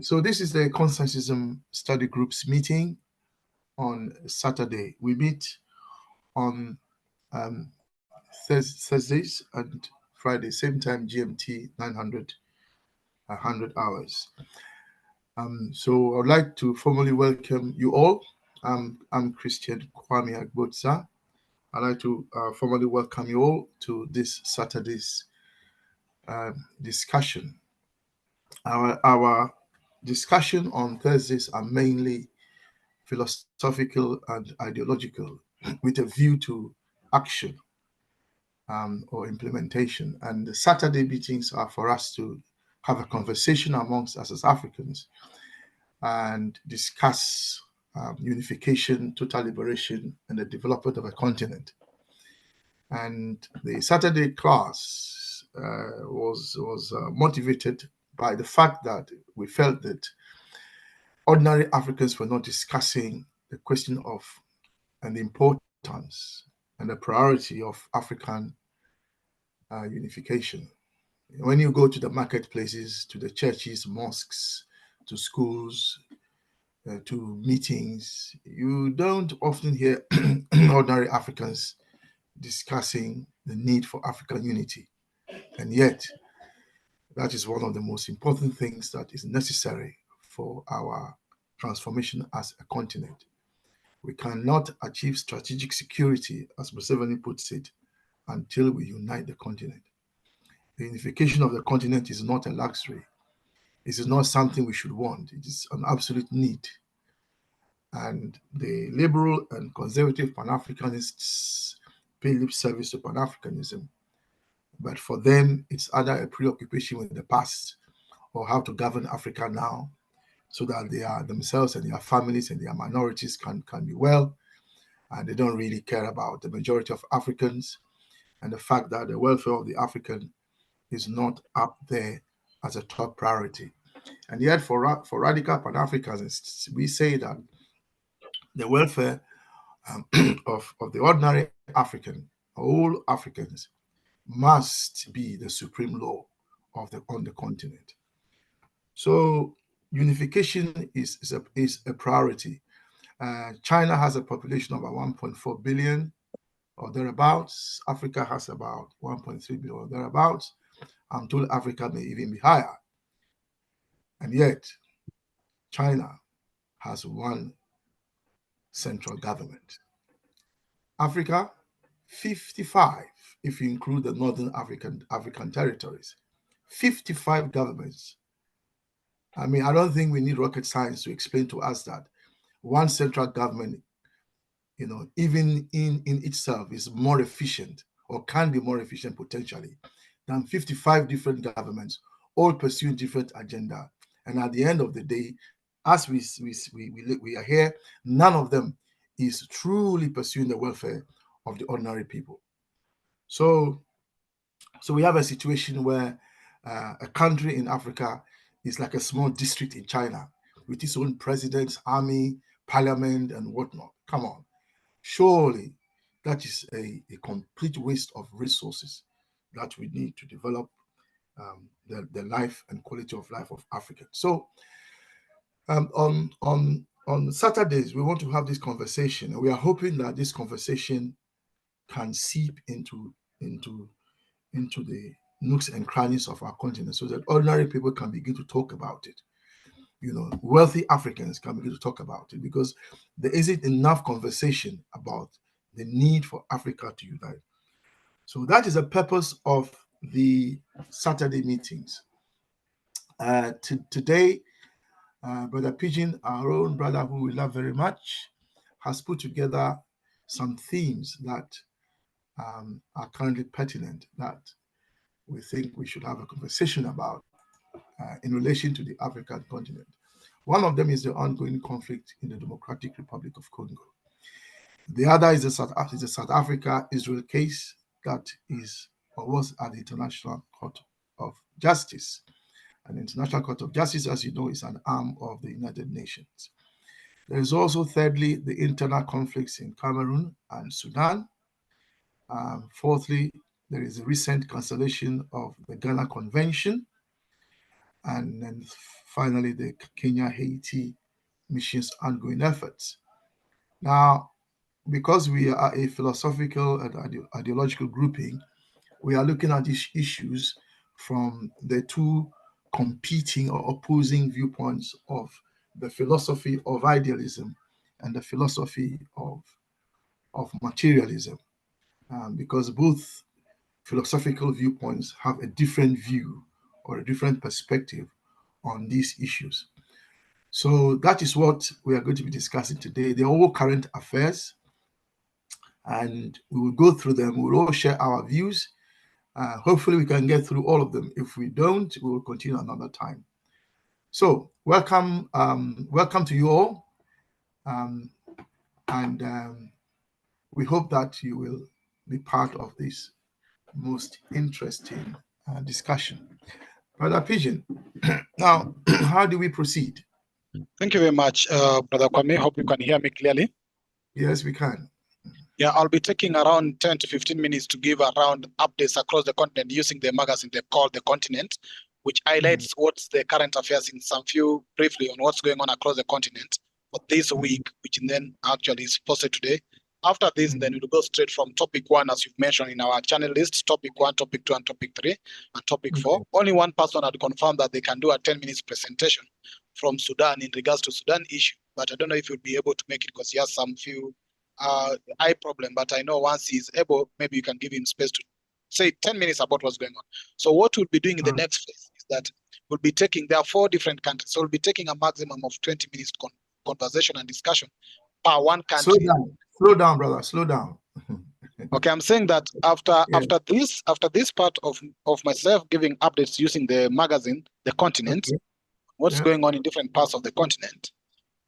So this is the Consensusism Study Group's meeting on Saturday. We meet on um, Thursdays and Fridays, same time GMT 900, 100 hours. So I'd like to formally welcome you all. I'm Christian Kwame Agbotsa. I'd like to formally welcome you all to this Saturday's discussion. Our discussion on Thursdays are mainly philosophical and ideological with a view to action or implementation. And the Saturday meetings are for us to have a conversation amongst us as Africans and discuss unification, total liberation, and the development of a continent. And the Saturday class was motivated by the fact that we felt that ordinary Africans were not discussing the question of and the importance and the priority of African unification. When you go to the marketplaces, to the churches, mosques, to schools, to meetings, you don't often hear ordinary Africans discussing the need for African unity. And yet, that is one of the most important things that is necessary for our transformation as a continent. We cannot achieve strategic security, as Museveni puts it, until we unite the continent. The unification of the continent is not a luxury. It is not something we should want. It is an absolute need. And the liberal and conservative Pan-Africanists pay lip service to Pan-Africanism. But for them, it's either a preoccupation with the past or how to govern Africa now so that they are themselves and their families and their minorities can be well. And they don't really care about the majority of Africans and the fact that the welfare of the African is not up there as a top priority. And yet, for radical Pan-Africanists, we say that the welfare of the ordinary African, all Africans, must be the supreme law on the continent. So unification is a priority. China has a population of about 1.4 billion or thereabouts. Africa has about 1.3 billion or thereabouts. I'm told Africa may even be higher. And yet, China has one central government. Africa, 55, if you include the northern African territories. 55 governments. I mean, I don't think we need rocket science to explain to us that one central government, even in itself is more efficient or can be more efficient potentially than 55 different governments, all pursuing different agenda. And at the end of the day, as we are here, none of them is truly pursuing the welfare of the ordinary people. So we have a situation where a country in Africa is like a small district in China with its own president, army, parliament, and whatnot. Come on. Surely that is a complete waste of resources that we need to develop the life and quality of life of Africans. So on Saturdays, we want to have this conversation, and we are hoping that this conversation can seep into the nooks and crannies of our continent so that ordinary people can begin to talk about it. Wealthy Africans can begin to talk about it because there isn't enough conversation about the need for Africa to unite. So that is the purpose of the Saturday meetings. Today, Brother Pigeon, our own brother who we love very much, has put together some themes that are currently pertinent that we think we should have a conversation about in relation to the African continent. One of them is the ongoing conflict in the Democratic Republic of Congo. The other is the South Africa-Israel case that is or was at the International Court of Justice. And the International Court of Justice, as you know, is an arm of the United Nations. There is also, thirdly, the internal conflicts in Cameroon and Sudan. Fourthly, there is a recent cancellation of the Ghana Convention. and then finally the Kenya-Haiti mission's ongoing efforts. Now, because we are a philosophical and ideological grouping, we are looking at these issues from the two competing or opposing viewpoints of the philosophy of idealism and the philosophy of materialism, because both philosophical viewpoints have a different view or a different perspective on these issues. So that is what we are going to be discussing today. They're all current affairs, and we will go through them. We will all share our views. Hopefully, we can get through all of them. If we don't, we will continue another time. So, welcome to you all, and we hope that you will be part of this most interesting discussion. Brother Pigeon, now, how do we proceed? Thank you very much, Brother Kwame. Hope you can hear me clearly. Yes, we can. Yeah, I'll be taking around 10 to 15 minutes to give around updates across the continent using the magazine they call The Continent, which highlights what's the current affairs in some few briefly on what's going on across the continent for this week, which then actually is posted today. After this, then we'll go straight from topic 1, as you've mentioned in our channel list, topic 1, topic 2, and topic 3, and topic 4. Only one person had confirmed that they can do a 10 minutes presentation from Sudan in regards to Sudan issue, but I don't know if you'll be able to make it because he has some few eye problem, but I know once he's able, maybe you can give him space to say 10 minutes about what's going on. So what we'll be doing in the next phase is that we'll be taking, there are 4 different countries, so we'll be taking a maximum of 20 minutes conversation and discussion per one country. Slow down, brother, slow down. Okay, I'm saying that after this part of myself giving updates using the magazine, The Continent, what's going on in different parts of the continent,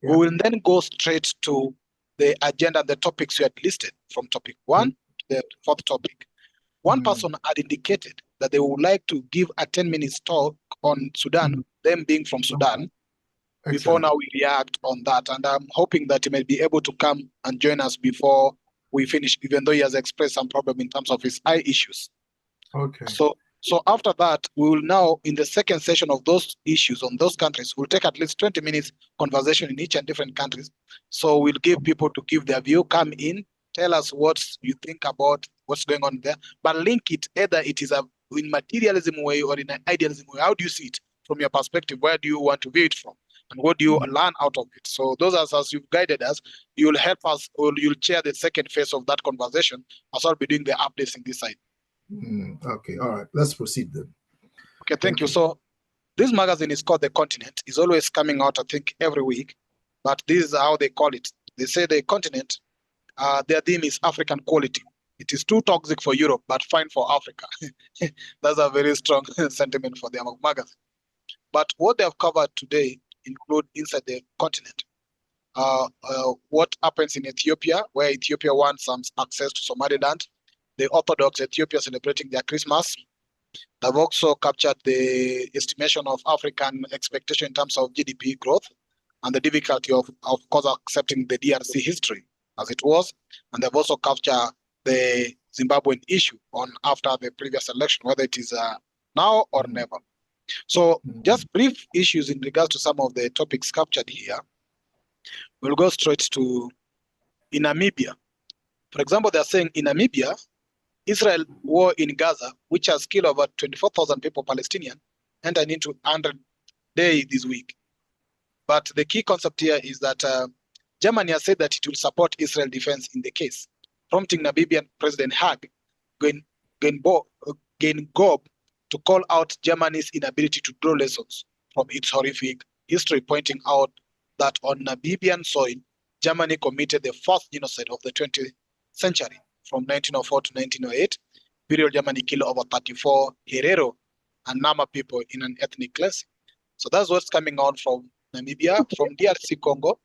we will then go straight to the agenda, the topics you had listed from topic 1 to the 4th topic. One person had indicated that they would like to give a 10 minutes talk on Sudan, them being from Sudan. Before now we react on that, and I'm hoping that he may be able to come and join us before we finish, even though he has expressed some problem in terms of his eye issues. Okay. So after that, we will now, in the second session of those issues on those countries, we'll take at least 20 minutes conversation in each and different countries. So we'll give people to give their view, come in, tell us what you think about what's going on there, but link it, either it is in materialism way or in an idealism way. How do you see it from your perspective? Where do you want to view it from? And what do you learn out of it? So those as you've guided us, you'll help us, or you'll chair the second phase of that conversation, as I'll be doing the updates in this side. Okay, all right, let's proceed then. Okay, thank you. So this magazine is called The Continent. It's always coming out, I think, every week, but this is how they call it. They say The Continent, their theme is African quality. It is too toxic for Europe, but fine for Africa. That's a very strong sentiment for their magazine. But what they have covered today include inside the continent. What happens in Ethiopia, where Ethiopia wants some access to Somaliland, the Orthodox Ethiopia celebrating their Christmas. They've also captured the estimation of African expectation in terms of GDP growth and the difficulty of course, accepting the DRC history as it was. And they've also captured the Zimbabwean issue on after the previous election, whether it is now or never. So just brief issues in regards to some of the topics captured here. We'll go straight to in Namibia. For example, they're saying in Namibia, Israel war in Gaza, which has killed over 24,000 people, Palestinian, entered into 100 days this week. But the key concept here is that Germany has said that it will support Israel defense in the case, prompting Namibian President Hag Geingob to call out Germany's inability to draw lessons from its horrific history, pointing out that on Namibian soil, Germany committed the first genocide of the 20th century from 1904 to 1908. Imperial Germany killed over 34 Herero and Nama people in an ethnic cleansing. So that's what's coming on from Namibia. From DRC Congo,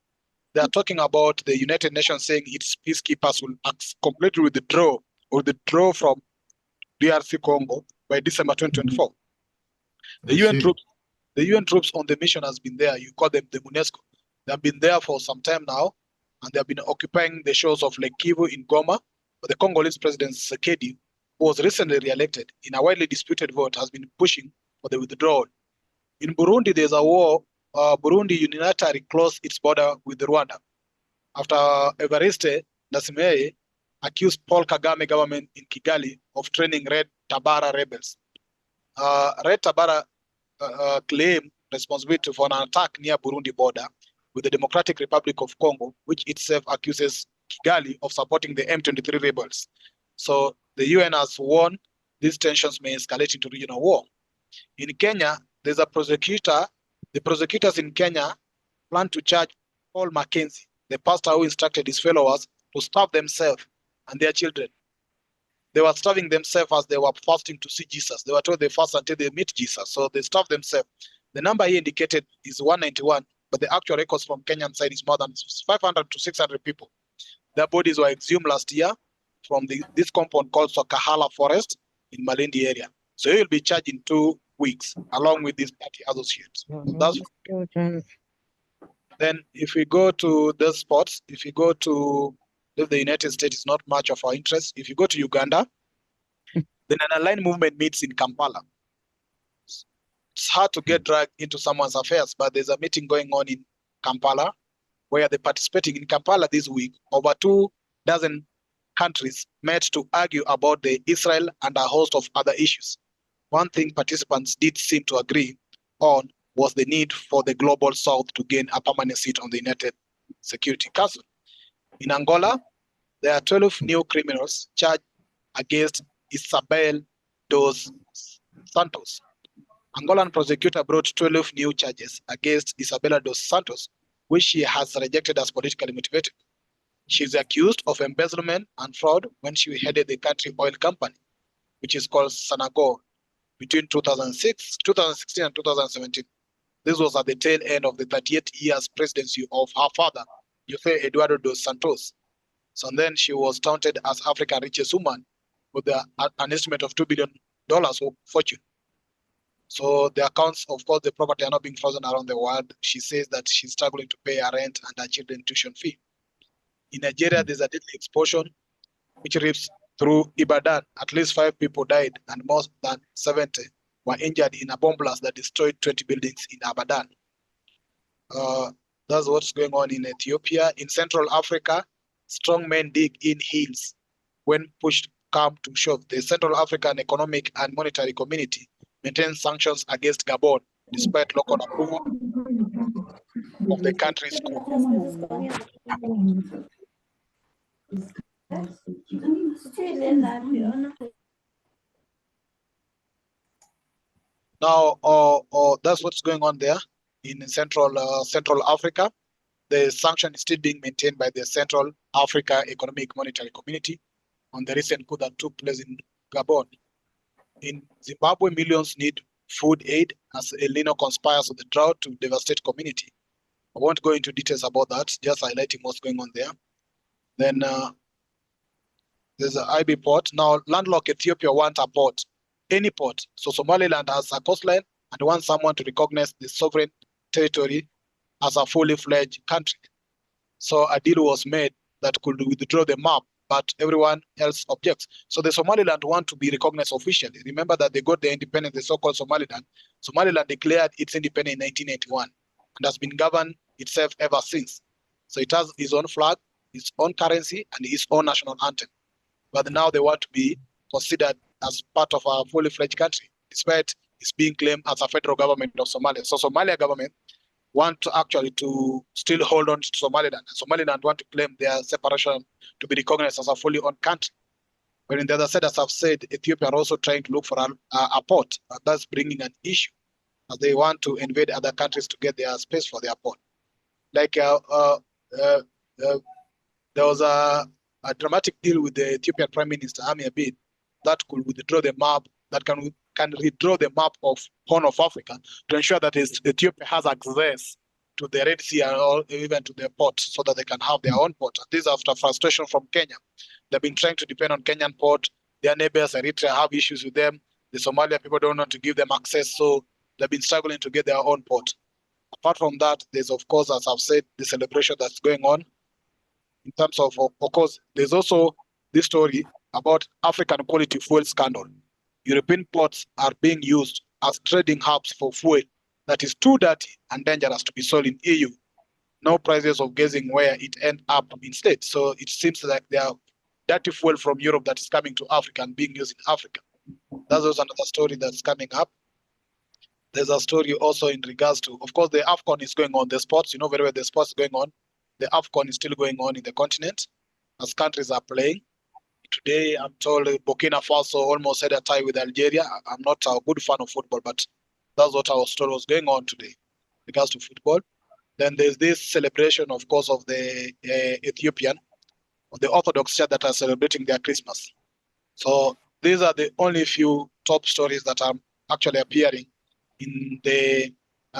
they are talking about the United Nations saying its peacekeepers will completely withdraw from DRC Congo by December 2024. The UN troops on the mission has been there. You call them the UNESCO. They have been there for some time now, and they have been occupying the shores of Lake Kivu in Goma. But the Congolese president Tshisekedi, who was recently re-elected in a widely disputed vote, has been pushing for the withdrawal. In Burundi, there's a war. Burundi unilaterally closed its border with Rwanda after Evariste Ndayishimiye accused Paul Kagame government in Kigali of training Red Tabara rebels. Red Tabara claimed responsibility for an attack near Burundi border with the Democratic Republic of Congo, which itself accuses Kigali of supporting the M23 rebels. So the UN has warned these tensions may escalate into regional war. In Kenya, there's a prosecutor. The prosecutors in Kenya plan to charge Paul Mackenzie, the pastor who instructed his followers to starve themselves and their children. They were starving themselves as they were fasting to see Jesus. They were told they fast until they meet Jesus. So they starved themselves. The number he indicated is 191, but the actual records from Kenyan side is more than 500 to 600 people. Their bodies were exhumed last year from this compound called Sokahala Forest in Malindi area. So he will be charged in 2 weeks along with these party associates. Then if we go to the spots, if you go to the United States, is not much of our interest. If you go to Uganda, the non-aligned movement meets in Kampala. It's hard to get dragged into someone's affairs, but there's a meeting going on in Kampala where they're participating. In Kampala this week, over 24 countries met to argue about the Israel and a host of other issues. One thing participants did seem to agree on was the need for the global south to gain a permanent seat on the United Security Council. In Angola, there are 12 new criminals charged against Isabel dos Santos. Angolan prosecutor brought 12 new charges against Isabella dos Santos, which she has rejected as politically motivated. She is accused of embezzlement and fraud when she headed the country oil company, which is called Sanago, between 2016 and 2017. This was at the tail end of the 38 years presidency of her father, Jose Eduardo dos Santos. So then she was touted as Africa's richest woman with an estimate of $2 billion of fortune. So the accounts, of course, the property are not being frozen around the world. She says that she's struggling to pay her rent and her children's tuition fee. In Nigeria, there's a deadly explosion which rips through Ibadan. At least 5 people died and more than 70 were injured in a bomb blast that destroyed 20 buildings in Ibadan. That's what's going on in Ethiopia. In Central Africa, strong men dig in heels when pushed come to shove. The Central African Economic and Monetary Community maintains sanctions against Gabon despite local approval of the country's coup. Now, that's what's going on there in Central Africa. The sanction is still being maintained by the Central Africa Economic Monetary Community on the recent coup that took place in Gabon. In Zimbabwe, millions need food aid as El Nino conspires on the drought to devastate community. I won't go into details about that, just highlighting what's going on there. Then there's an IB port. Now, landlocked Ethiopia wants a port, any port. So Somaliland has a coastline and wants someone to recognize the sovereign territory as a fully fledged country. So a deal was made that could withdraw the map, but everyone else objects. So the Somaliland want to be recognized officially. Remember that they got their independence, the so-called Somaliland. Somaliland declared its independence in 1981 and has been governed itself ever since. So it has its own flag, its own currency, and its own national anthem. But now they want to be considered as part of a fully fledged country, despite it's being claimed as a federal government of Somalia. So Somalia government want to actually to still hold on to Somaliland. Somaliland want to claim their separation to be recognized as a fully owned country. But on the other side, as I've said, Ethiopia are also trying to look for a port. That's bringing an issue as they want to invade other countries to get their space for their port. Like there was a dramatic deal with the Ethiopian Prime Minister Abiy Ahmed that could withdraw the map, that can redraw the map of Horn of Africa to ensure that Ethiopia has access to the Red Sea or even to their port so that they can have their own port. And this after frustration from Kenya. They've been trying to depend on Kenyan port. Their neighbors, Eritrea, have issues with them. The Somalia people don't want to give them access, so they've been struggling to get their own port. Apart from that, there's, of course, as I've said, the celebration that's going on in terms of course, there's also this story about African quality fuel scandal. European ports are being used as trading hubs for fuel that is too dirty and dangerous to be sold in EU. No prices of guessing where it end up instead. So it seems like there are dirty fuel from Europe that is coming to Africa and being used in Africa. That's also another story that's coming up. There's a story also in regards to, of course, the AFCON is going on. The sports, you know very well, the sports is going on. The AFCON is still going on in the continent as countries are playing. Today, I'm told Burkina Faso almost had a tie with Algeria. I'm not a good fan of football, but that's what I was told was going on today in regards to football. Then there's this celebration, of course, of the Ethiopian, the Orthodox Church that are celebrating their Christmas. So these are the only few top stories that are actually appearing in the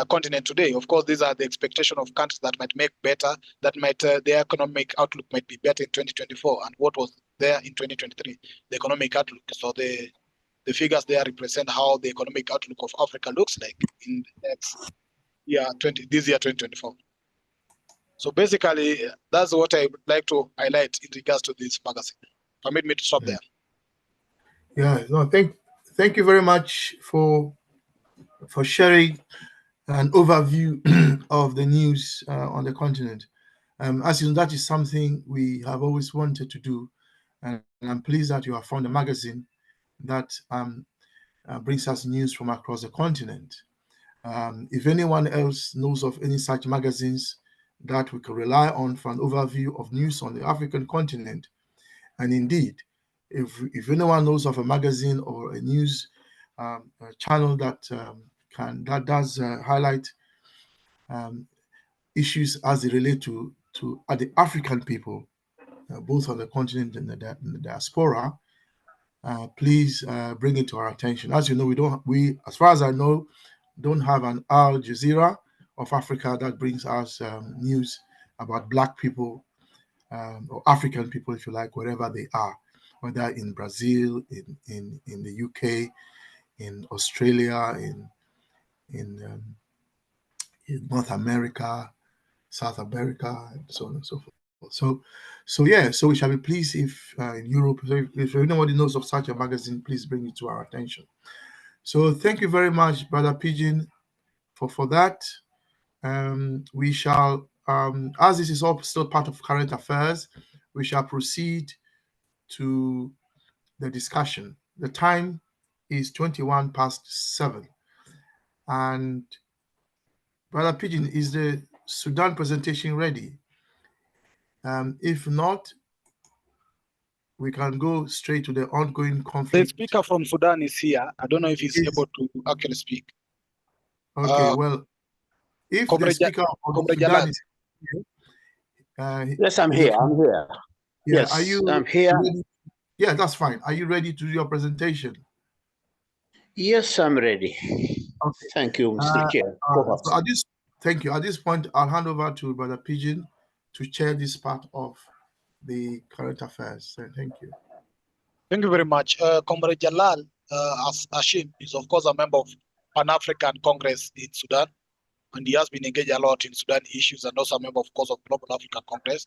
continent today. Of course, these are the expectation of countries that might make better, that might their economic outlook might be better in 2024, and what was there in 2023, the economic outlook. So the figures there represent how the economic outlook of Africa looks like in the next year, this year 2024. So basically, that's what I would like to highlight in regards to this magazine. Permit me to stop there. Yeah, no, thank you very much for sharing an overview of the news on the continent. As you know, that is something we have always wanted to do, and I'm pleased that you have found a magazine that brings us news from across the continent. If anyone else knows of any such magazines that we can rely on for an overview of news on the African continent, and indeed, if anyone knows of a magazine or a news a channel that does highlight issues as they relate to the African people, both on the continent and the diaspora, please bring it to our attention. As you know, we, as far as I know, don't have an Al Jazeera of Africa that brings us news about Black people or African people, if you like, wherever they are, whether in Brazil, in the UK, in Australia, in North America, South America, and so on and so forth. So yeah, so we shall be pleased if in Europe, if anybody knows of such a magazine, please bring it to our attention. So thank you very much, Brother Pigeon, for that. We shall, as this is all still part of current affairs, we shall proceed to the discussion. The time is 7:21. And Brother Pigeon, is the Sudan presentation ready? If not, we can go straight to the ongoing The conflict. speaker from Sudan is here. I don't know if he's able to actually speak. Okay, well, if the speaker of Sudan is here, yes, I'm here. I'm here. Yeah, yes, are you? I'm here. Ready? Yeah, that's fine. Are you ready to do your presentation? Yes, I'm ready. Okay. Thank you, Mr. Chair. So thank you. At this point, I'll hand over to Brother Pigeon to chair this part of the current affairs. So thank you. Thank you very much. Comrade Jalal Hashim is, of course, a member of Pan-African Congress in Sudan, and he has been engaged a lot in Sudan issues and also a member, of course, of Global African Congress.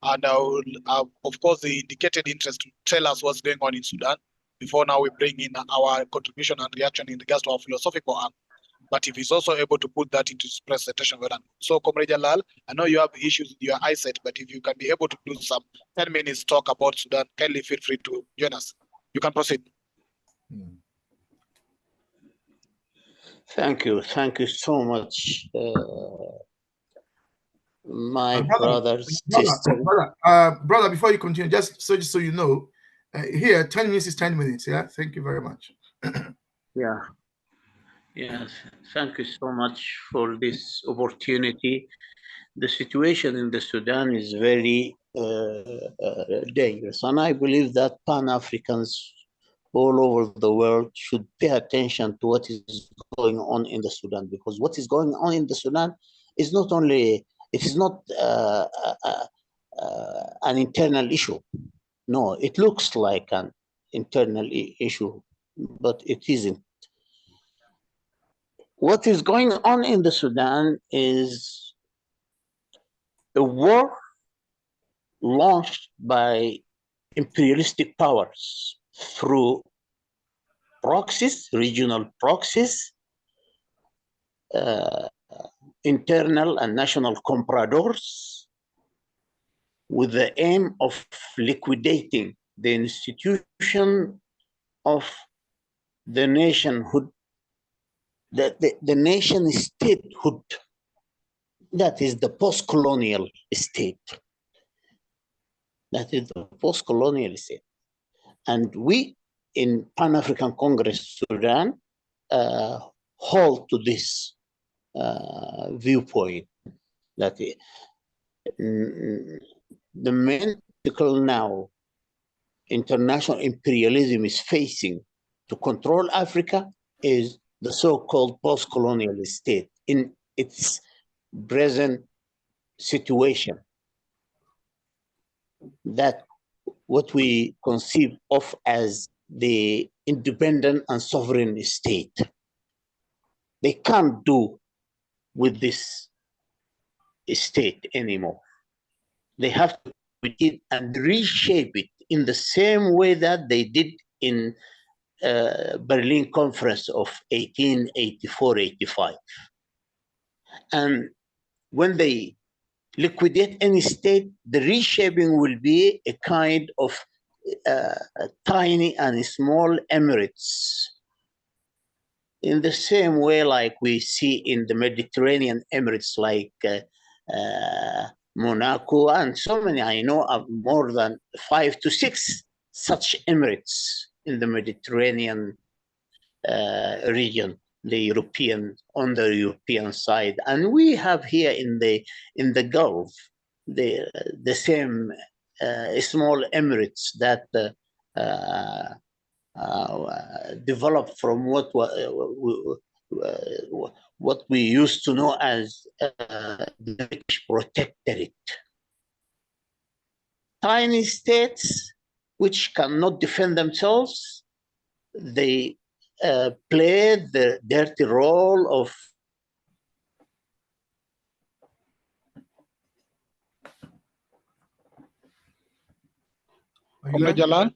And of course, the indicated interest to tell us what's going on in Sudan before now we bring in our contribution and reaction in regards to our philosophical arm. But if he's also able to put that into his presentation, well done. So, Comrade Jalal, I know you have issues with your eyesight, but if you can be able to do some 10 minutes talk about Sudan, kindly feel free to join us. You can proceed. Thank you. Thank you so much, my brothers, sisters. Brother, before you continue, just so you know, here 10 minutes is 10 minutes. Yeah, thank you very much. Yeah. Yes, thank you so much for this opportunity. The situation in the Sudan is very dangerous, and I believe that Pan-Africans all over the world should pay attention to what is going on in the Sudan, because what is going on in the Sudan is not only, it is not an internal issue. No, it looks like an internal issue, but it isn't. What is going on in the Sudan is a war launched by imperialistic powers through proxies, regional proxies, internal and national compradors with the aim of liquidating the institution of the nationhood, the nation statehood, that is the post-colonial state. That is the post-colonial state. And we in Pan-African Congress Sudan hold to this viewpoint that the main obstacle now international imperialism is facing to control Africa is the so-called post-colonial state in its present situation. That what we conceive of as the independent and sovereign state. They can't do with this state anymore. They have to create and reshape it in the same way that they did in Berlin Conference of 1884-85. And when they liquidate any state, the reshaping will be a kind of tiny and small emirates, in the same way like we see in the Mediterranean emirates like Monaco and so many. I know of more than 5 to 6 such emirates in the Mediterranean region, on the European side, and we have here in the Gulf the same small emirates that developed from what we used to know as the British protectorate. Tiny states which cannot defend themselves, they play the dirty role of Jalal?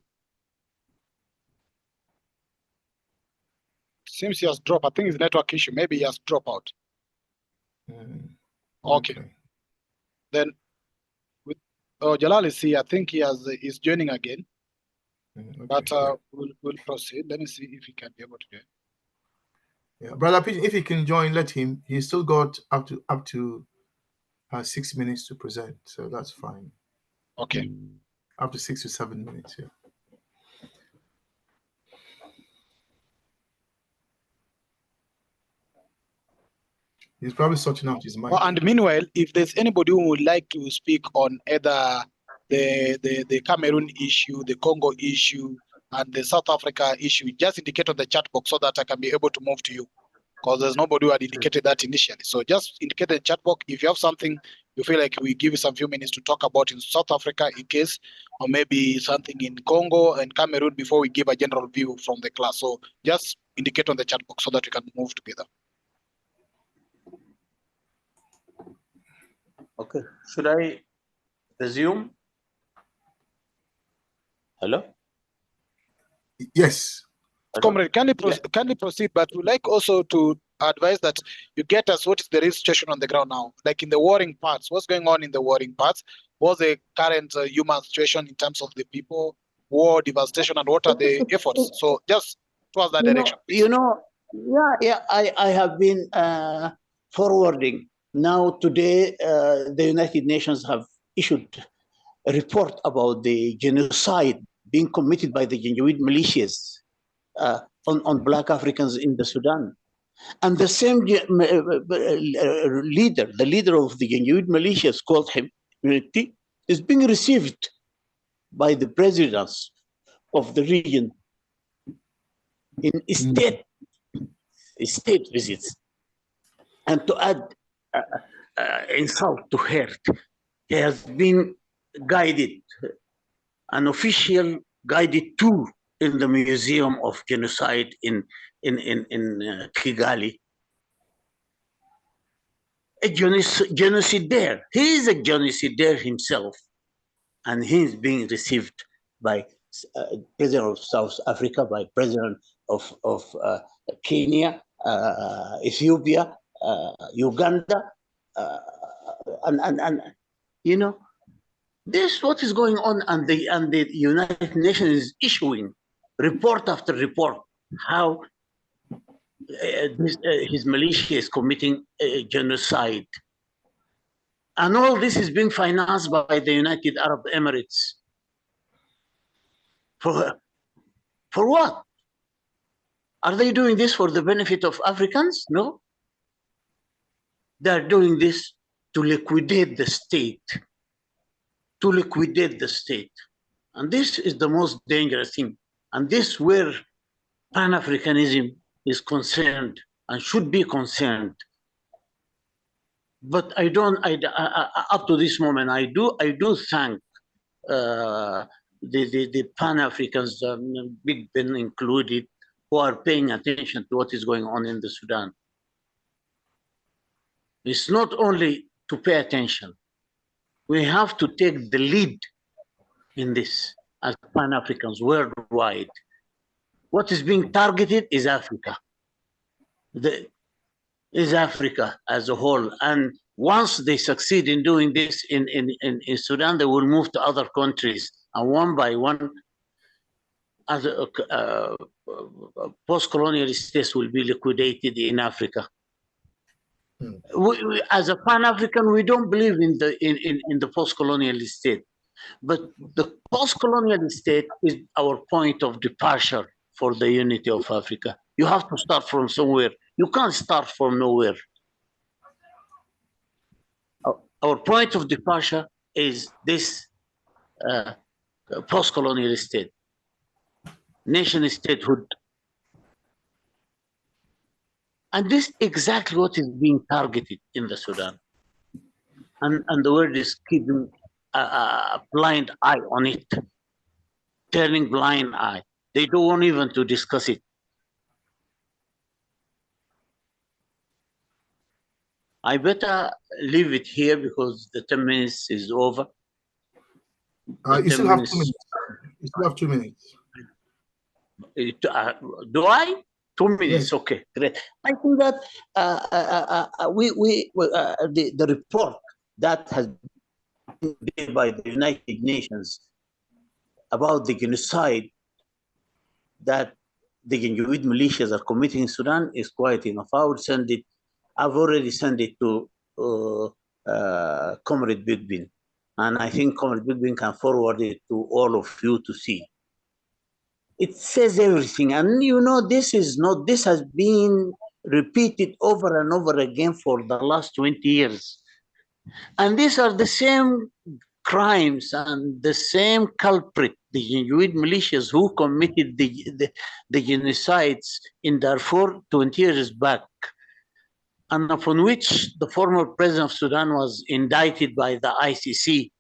Seems he has dropped. I think it's network issue. Maybe he has dropped out. Okay. Then, Jalal is here. I think he's joining again. Okay, but we'll proceed. Let me see if he can be able to join. Yeah, Brother Pigeon, if he can join, let him. He's still got up to 6 minutes to present, so that's fine. Okay. Up to 6 to 7 minutes, yeah. He's probably sorting out his mic. Well, and meanwhile, if there's anybody who would like to speak on either the Cameroon issue, the Congo issue, and the South Africa issue, just indicate on the chat box so that I can be able to move to you. Because there's nobody who had indicated that initially. So just indicate in the chat box if you have something you feel like we give you some few minutes to talk about in South Africa in case, or maybe something in Congo and Cameroon before we give a general view from the class. So just indicate on the chat box so that we can move together. Okay, should I resume? Hello? Yes. Comrade, kindly proceed, but we'd like also to advise that you get us what is the real situation on the ground now, like in the warring parts. What's going on in the warring parts? What's the current human situation in terms of the people, war, devastation, and what are the efforts? So just towards that direction. I have been forwarding. Now today, the United Nations have issued a report about the genocide being committed by the Janjaweed militias on Black Africans in the Sudan. And the same leader, the leader of the Janjaweed militias called him, is being received by the presidents of the region in state visits. And to add insult to hurt, he has been guided, an official guided tour in the Museum of Genocide in Kigali. A genocidaire. He is a genocidaire himself, and he is being received by President of South Africa, by President of Kenya, Ethiopia, Uganda, and you know, this what is going on, and the United Nations is issuing report after report how his militia is committing genocide, and all this is being financed by the United Arab Emirates. For what? Are they doing this for the benefit of Africans? No. They are doing this to liquidate the state. To liquidate the state. And this is the most dangerous thing. And this is where Pan-Africanism is concerned and should be concerned. But I don't, up to this moment, I do thank the Pan-Africans, Big Ben included, who are paying attention to what is going on in the Sudan. It's not only to pay attention. We have to take the lead in this as Pan-Africans worldwide. What is being targeted is Africa. Is Africa as a whole. And once they succeed in doing this in Sudan, they will move to other countries. And one by one, as post-colonial states will be liquidated in Africa. We, as a Pan-African, we don't believe in the post-colonial state. But the post-colonial state is our point of departure for the unity of Africa. You have to start from somewhere. You can't start from nowhere. Our point of departure is this post-colonial state, nation statehood. And this is exactly what is being targeted in the Sudan. And the world is keeping a blind eye on it, turning blind eye. They don't want even to discuss it. I better leave it here because the 10 minutes is over. You still have 2 minutes. You still have 2 minutes. Do I? 2 minutes, Yes. okay, great. I think that the report that has been made by the United Nations about the genocide that the Janjaweed militias are committing in Sudan is quite enough. I would send it. I've already sent it to Comrade Big Ben, and I think Comrade Big Ben can forward it to all of you to see. It says everything, and you know this has been repeated over and over again for the last 20 years, and these are the same crimes and the same culprit, the Janjaweed militias who committed the genocides in Darfur 20 years back, and upon which the former president of Sudan was indicted by the ICC.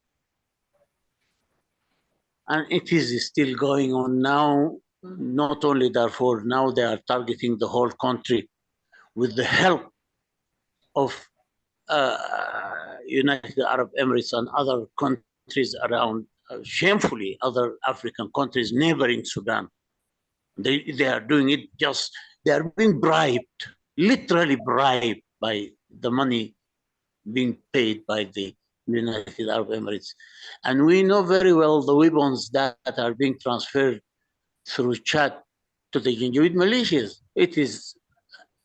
And it is still going on now, not only Darfur, now they are targeting the whole country with the help of United Arab Emirates and other countries around, shamefully, other African countries neighboring Sudan. They are doing it just, they are being bribed, literally bribed by the money being paid by the United Arab Emirates. And we know very well the weapons that are being transferred through Chad to the Janjaweed militias. It is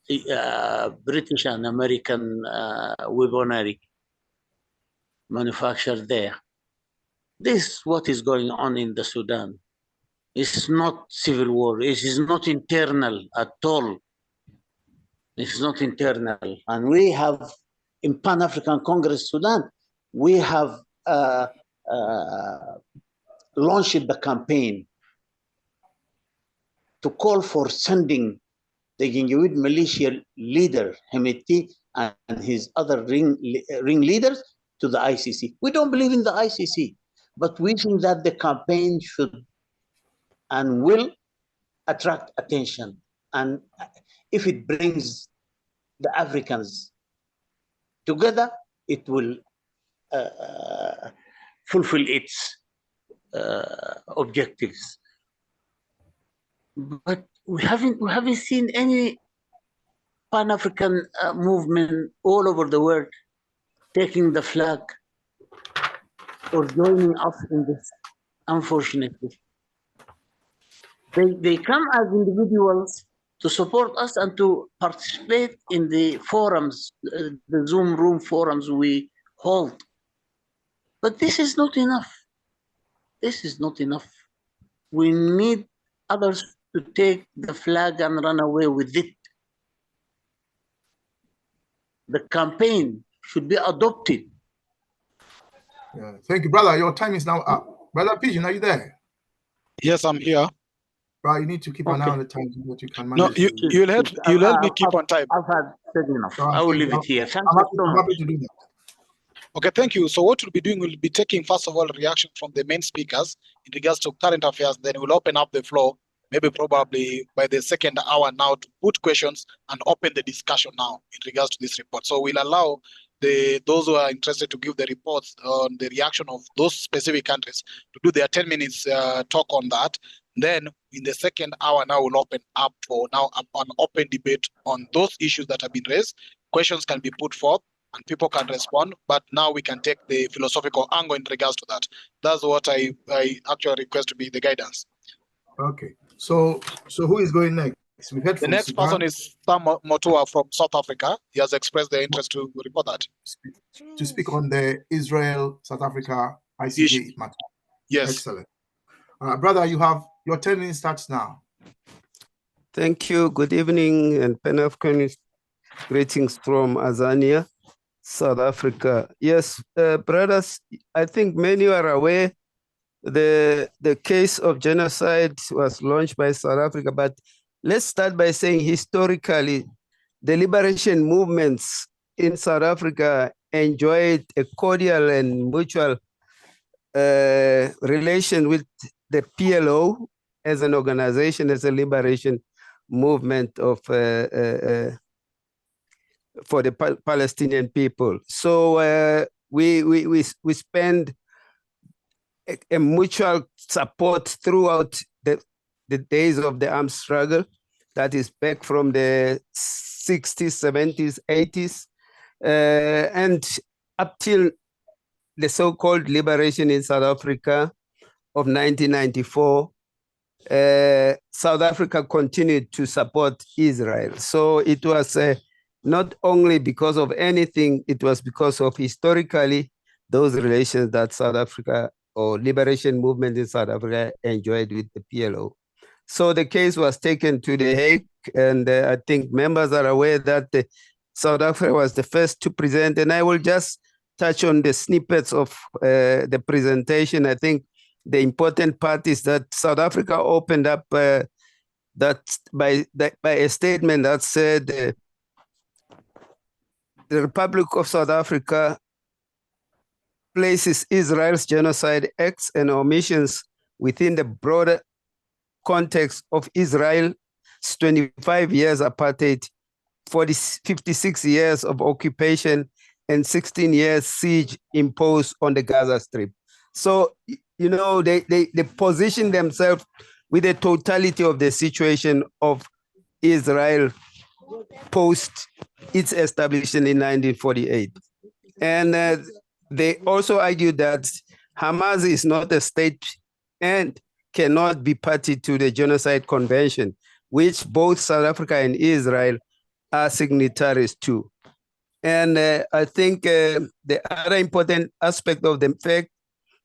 the British and American weaponry manufactured there. This is what is going on in the Sudan. It's not civil war. It is not internal at all. It's not internal. And we have, in Pan-African Congress Sudan, we have launched the campaign to call for sending the Janjaweed militia leader, Hemeti, and his other ring leaders to the ICC. We don't believe in the ICC, but we think that the campaign should and will attract attention. And if it brings the Africans together, it will fulfill its objectives. But we haven't seen any Pan-African movement all over the world taking the flag or joining us in this, unfortunately. They come as individuals to support us and to participate in the forums, the Zoom room forums we hold. But this is not enough. This is not enough. We need others to take the flag and run away with it. The campaign should be adopted. Yeah. Thank you, brother. Your time is now up. Brother Pigeon, are you there? Yes, I'm here. Right, you need to keep an eye Okay. on the time so that you can No, manage. you'll help me keep on time. I've had said enough. So I will thank leave you. it here. Thank I'm you happy, so I'm much. happy to do that. Okay, thank you. So what we'll be doing, we'll be taking, first of all, reaction from the main speakers in regards to current affairs. Then we'll open up the floor, maybe probably by the second hour now, to put questions and open the discussion now in regards to this report. So we'll allow those who are interested to give the reports on the reaction of those specific countries to do their 10 minutes talk on that. Then in the second hour now, we'll open up for now an open debate on those issues that have been raised. Questions can be put forth and people can respond, but now we can take the philosophical angle in regards to that. That's what I actually request to be the guidance. Okay. So who is going next? We heard The from next Sudan. person is Sam Motua from South Africa. He has expressed their interest to report that. To speak on the Israel-South Africa ICJ matter. Yes. Excellent. Brother, you have your 10 minutes starts now. Thank you. Good evening and Pan-African greetings from Azania, South Africa. Yes, brothers, I think many are aware the case of genocide was launched by South Africa, but let's start by saying historically, the liberation movements in South Africa enjoyed a cordial and mutual relation with the PLO as an organization, as a liberation movement of for the Palestinian people. So we spend a mutual support throughout the days of the armed struggle, that is back from the 60s, 70s, 80s, and up till the so-called liberation in South Africa of 1994. South Africa continued to support Israel. So it was not only because of anything, it was because of historically those relations that South Africa or liberation movement in South Africa enjoyed with the PLO. So the case was taken to The Hague, and I think members are aware that South Africa was the first to present, and I will just touch on the snippets of the presentation. I think the important part is that South Africa opened up that by a statement that said the Republic of South Africa places Israel's genocide acts and omissions within the broader context of Israel's 25 years apartheid, 56 years of occupation, and 16 years siege imposed on the Gaza Strip. So, you know, they position themselves with the totality of the situation of Israel post its establishment in 1948. And they also argue that Hamas is not a state and cannot be party to the Genocide Convention, which both South Africa and Israel are signatories to. And I think the other important aspect of the fact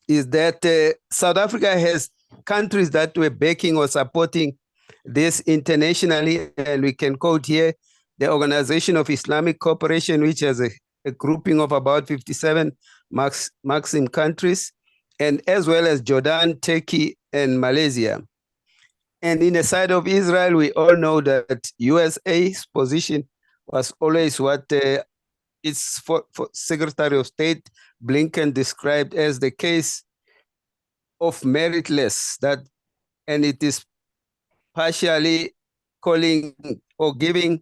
is that South Africa has countries that were backing or supporting this internationally, and we can quote here the Organization of Islamic Cooperation, which has a grouping of about 57 Muslim countries, and as well as Jordan, Turkey, and Malaysia. And in the side of Israel, we all know that USA's position was always what its for Secretary of State Blinken described as the case of meritless, that, and it is partially calling or giving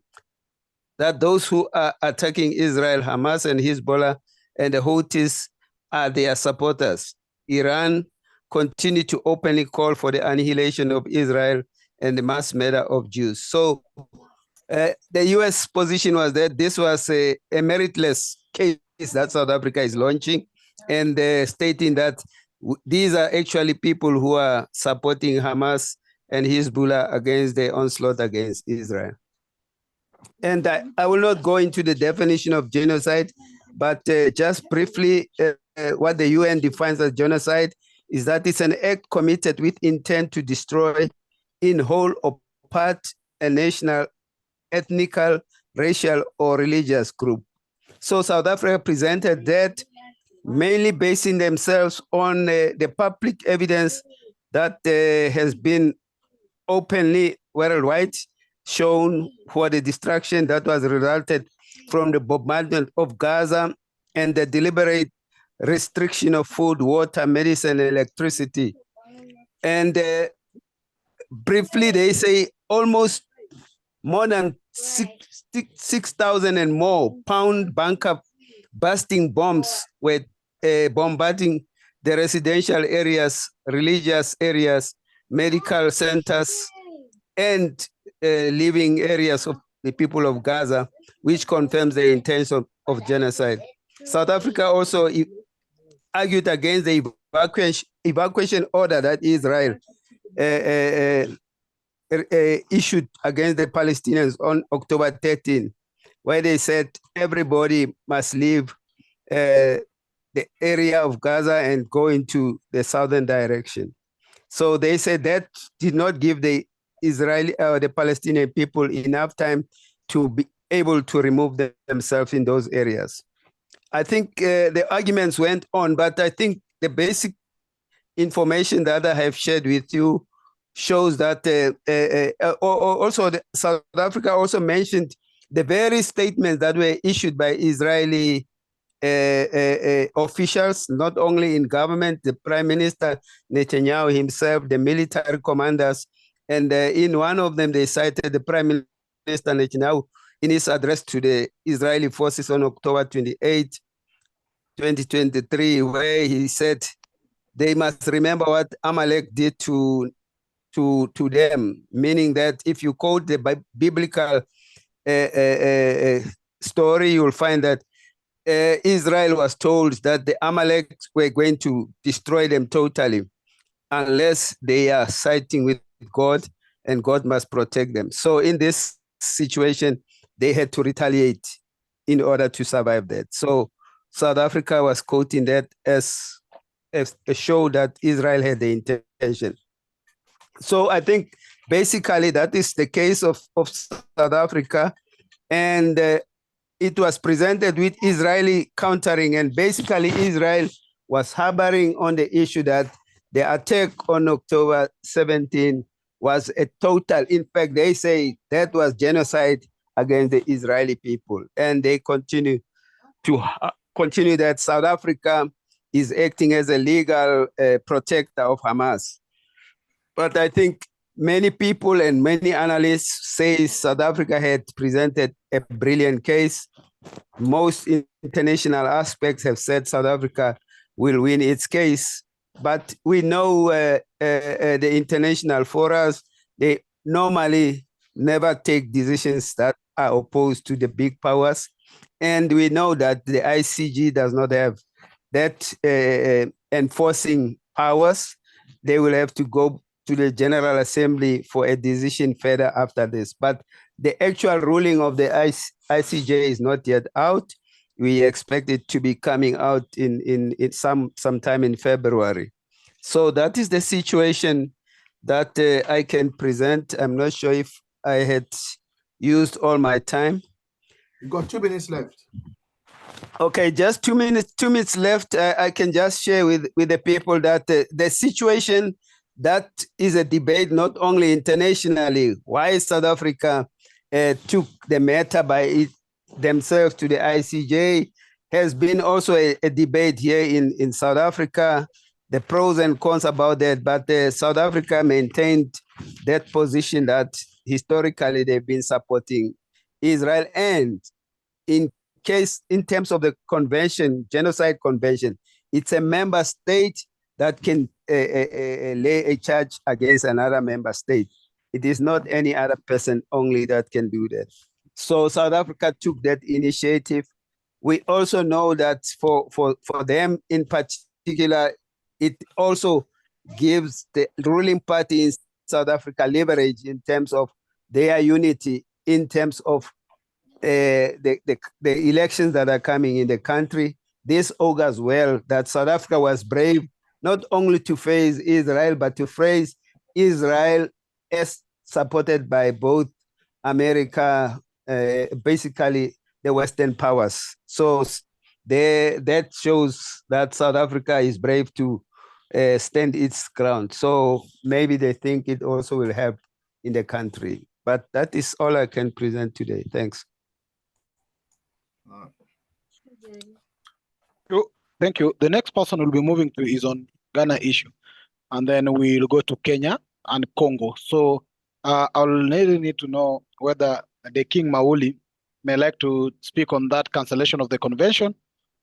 that those who are attacking Israel, Hamas and Hezbollah and the Houthis, are their supporters. Iran continued to openly call for the annihilation of Israel and the mass murder of Jews. So The U.S. position was that this was a meritless case that South Africa is launching, and stating that these are actually people who are supporting Hamas and Hezbollah against the onslaught against Israel. And I will not go into the definition of genocide, but just briefly, what the UN defines as genocide is that it's an act committed with intent to destroy in whole or part a national, ethnical, racial, or religious group. So South Africa presented that, mainly basing themselves on the public evidence that has been openly worldwide shown for the destruction that was resulted from the bombardment of Gaza and the deliberate restriction of food, water, medicine, and electricity. And briefly, they say almost more than 6,000 and more pound bunker busting bombs were bombarding the residential areas, religious areas, medical centers, and living areas of the people of Gaza, which confirms the intention of genocide. South Africa also argued against the evacuation order that Israel issued against the Palestinians on October 13, where they said everybody must leave the area of Gaza and go into the southern direction. So they said that did not give the Israeli or the Palestinian people enough time to be able to remove themselves in those areas. I think the arguments went on, but I think the basic information that I have shared with you shows that also South Africa also mentioned the very statements that were issued by Israeli officials, not only in government, the Prime Minister Netanyahu himself, the military commanders, and in one of them they cited the Prime Minister Netanyahu in his address to the Israeli forces on October 28, 2023, where he said they must remember what Amalek did to them, meaning that if you quote the biblical story, you'll find that Israel was told that the Amaleks were going to destroy them totally unless they are siding with God, and God must protect them. So in this situation, they had to retaliate in order to survive that. So South Africa was quoting that as a show that Israel had the intention. So I think basically that is the case of South Africa, and it was presented with Israeli countering, and basically Israel was harboring on the issue that the attack on October 17 was a total, in fact, they say that was genocide against the Israeli people, and they continue that South Africa is acting as a legal protector of Hamas. But I think many people and many analysts say South Africa had presented a brilliant case. Most international aspects have said South Africa will win its case. But we know the international forums, they normally never take decisions that are opposed to the big powers. And we know that the ICJ does not have that enforcing powers. They will have to go to the General Assembly for a decision further after this. But the actual ruling of the ICJ is not yet out. We expect it to be coming out in sometime in February. So that is the situation that I can present. I'm not sure if I had used all my time. You got 2 minutes left. Okay, just 2 minutes. 2 minutes left. I can just share with the people that the situation that is a debate not only internationally. Why South Africa took the matter by themselves to the ICJ has been also a debate here in South Africa. The pros and cons about that, but South Africa maintained that position that historically they've been supporting Israel, and in terms of the convention, genocide convention, it's a member state that can lay a charge against another member state. It is not any other person only that can do that. So South Africa took that initiative. We also know that for them in particular, it also gives the ruling party in South Africa leverage in terms of their unity, in terms of the elections that are coming in the country. This augurs well that South Africa was brave not only to face Israel, but to face Israel as supported by both America, basically the Western powers. So that shows that South Africa is brave to stand its ground. So maybe they think it also will help in the country. But that is all I can present today. Thanks. Thank you. The next person we'll be moving to is on Ghana issue, and then we'll go to Kenya and Congo. So I'll need to know whether the King Mauli may like to speak on that cancellation of the convention,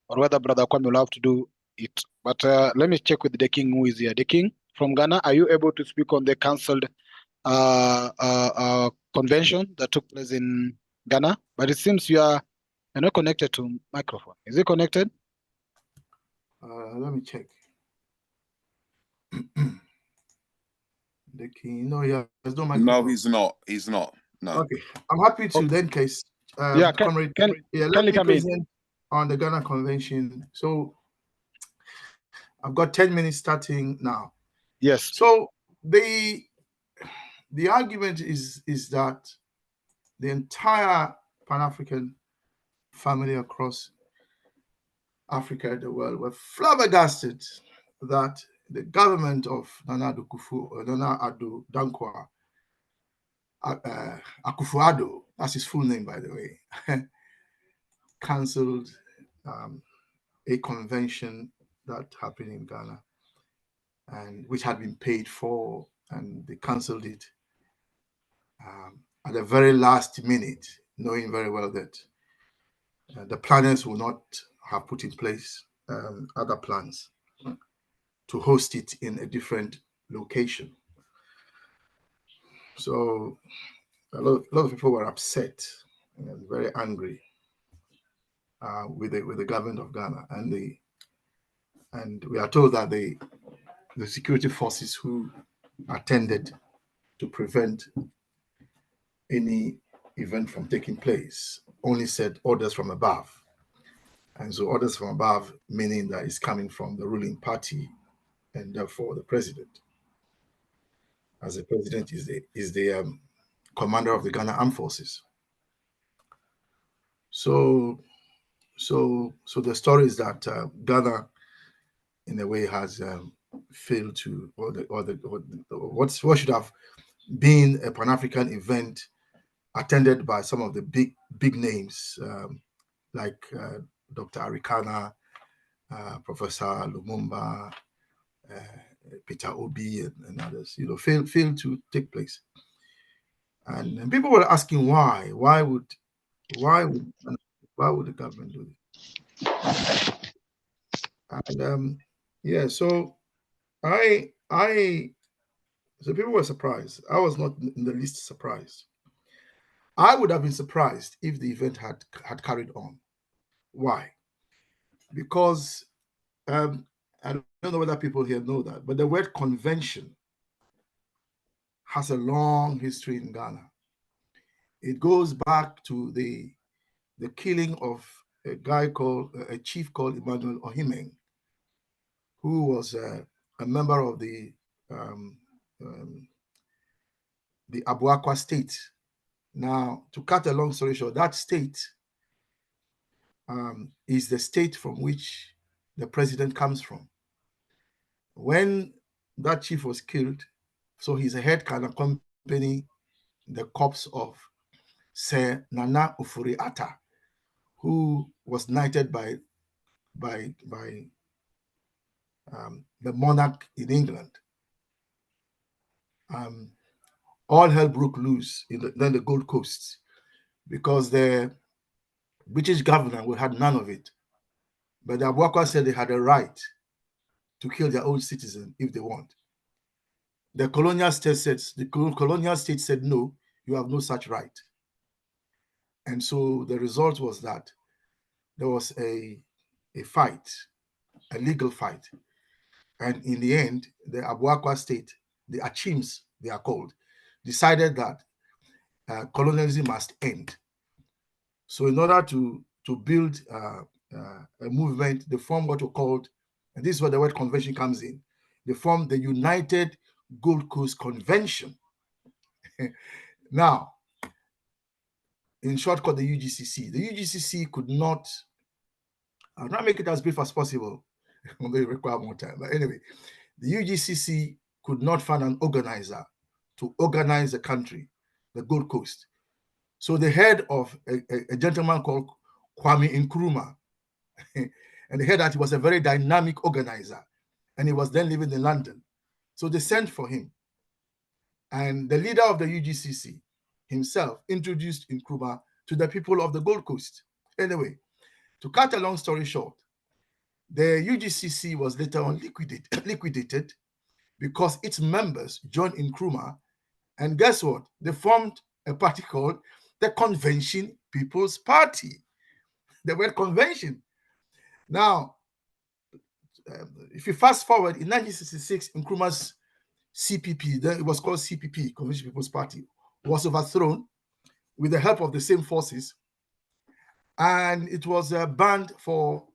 or whether Brother Kwame will have to do it. But let me check with the King who is here. The King from Ghana, are you able to speak on the cancelled convention that took place in Ghana? But it seems you're not connected to microphone. Is it connected? Let me check. The King, no, yeah, there's no microphone. No, he's not. He's not. No. Okay, I'm happy to then case. Yeah, Comrade, let let me come in. present on the Ghana Convention. So I've got 10 minutes starting now. Yes. So the argument is that the entire Pan-African family across Africa and the world were flabbergasted that the government of Nana Addo Dankwa Akufo-Addo, that's his full name, by the way, cancelled a convention that happened in Ghana, and which had been paid for, and they cancelled it at the very last minute, knowing very well that the planners will not have put in place other plans to host it in a different location. So a lot of people were upset and very angry with the government of Ghana, and we are told that the security forces who attended to prevent any event from taking place only said orders from above. And so orders from above, meaning that it's coming from the ruling party and therefore the president, as the president is the commander of the Ghana Armed Forces. So the story is that Ghana, in a way, has failed to, what should have been a Pan-African event attended by some of the big names like Dr. Arikana, Professor Lumumba, Peter Obi, and others, failed to take place. And people were asking why would the government do it? And so so people were surprised. I was not in the least surprised. I would have been surprised if the event had carried on. Why? Because I don't know whether people here know that, but the word convention has a long history in Ghana. It goes back to the killing of a chief called Emmanuel Ohimeng, who was a member of the Abuakwa state. Now, to cut a long story short, that state is the state from which the president comes from. When that chief was killed, so his head can accompany the corpse of Sir Nana Ufuri-Atta, who was knighted by the monarch in England. All hell broke loose in the Gold Coast because the British governor had none of it. But the Abuakwa said they had a right to kill their own citizens if they want. the colonial state said, no, you have no such right. And so the result was that there was a fight, a legal fight. And in the end, the Abuakwa state, the Achims, they are called, decided that colonialism must end. So in order to build a movement, they formed what were called, and this is where the word convention comes in, they formed the United Gold Coast Convention. Now, in short, called the UGCC. The UGCC could not, I'll not make it as brief as possible, they require more time. But anyway, the UGCC could not find an organizer to organize the country, the Gold Coast. So the head of a gentleman called Kwame Nkrumah, and they heard that he was a very dynamic organizer, and he was then living in London. So they sent for him. And the leader of the UGCC himself introduced Nkrumah to the people of the Gold Coast. Anyway, to cut a long story short, the UGCC was later on liquidated because its members joined Nkrumah, and guess what? They formed a party called the Convention People's Party. The word convention. Now, if you fast forward, in 1966, Nkrumah's CPP, then it was called CPP, Convention People's Party, was overthrown with the help of the same forces, and it was banned for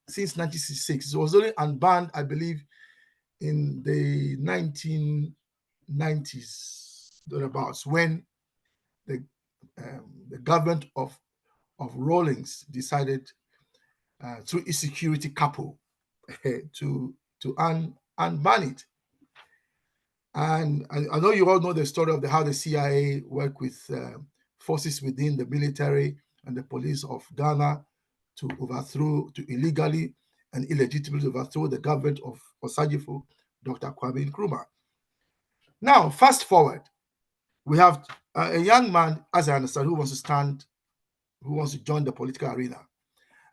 since 1966. It was only unbanned, I believe, in the 1990s, thereabouts, when the government of Rawlings decided through its security couple to unban it. And I know you all know the story of how the CIA worked with forces within the military and the police of Ghana to illegally and illegitimately overthrow the government of Osajifo, Dr. Kwame Nkrumah. Now, fast forward, we have a young man, as I understand, who wants to join the political arena.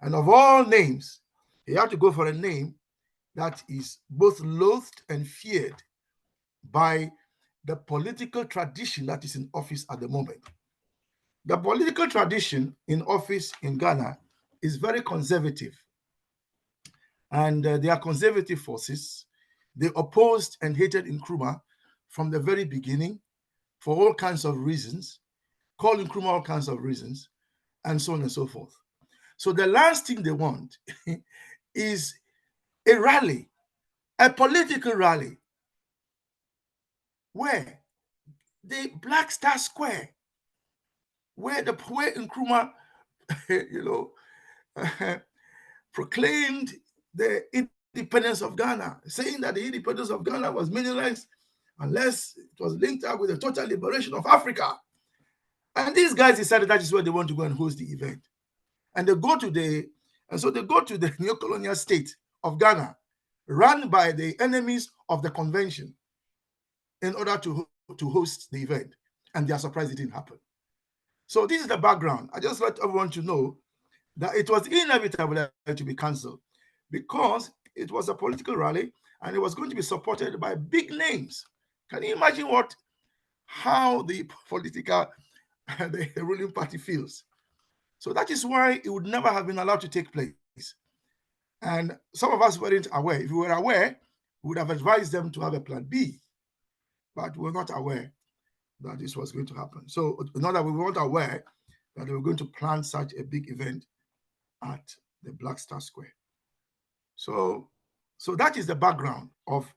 And of all names, he had to go for a name that is both loathed and feared by the political tradition that is in office at the moment. The political tradition in office in Ghana is very conservative. And they are conservative forces. They opposed and hated Nkrumah from the very beginning for all kinds of reasons, called Nkrumah all kinds of reasons, and so on and so forth. So the last thing they want is a rally, a political rally, where the Black Star Square, where Nkrumah, proclaimed the independence of Ghana, saying that the independence of Ghana was meaningless unless it was linked up with the total liberation of Africa. And these guys decided that is where they want to go and host the event. And they go to the neo-colonial state of Ghana, run by the enemies of the convention, in order to host the event. And they are surprised it didn't happen. So this is the background. I just want everyone to know that it was inevitable to be cancelled because it was a political rally and it was going to be supported by big names. Can you imagine how the the ruling party feels? So that is why it would never have been allowed to take place. And some of us weren't aware. If we were aware, we would have advised them to have a plan B. But we were not aware that this was going to happen. So now that we weren't aware that they were going to plan such a big event at the Black Star Square. So that is the background of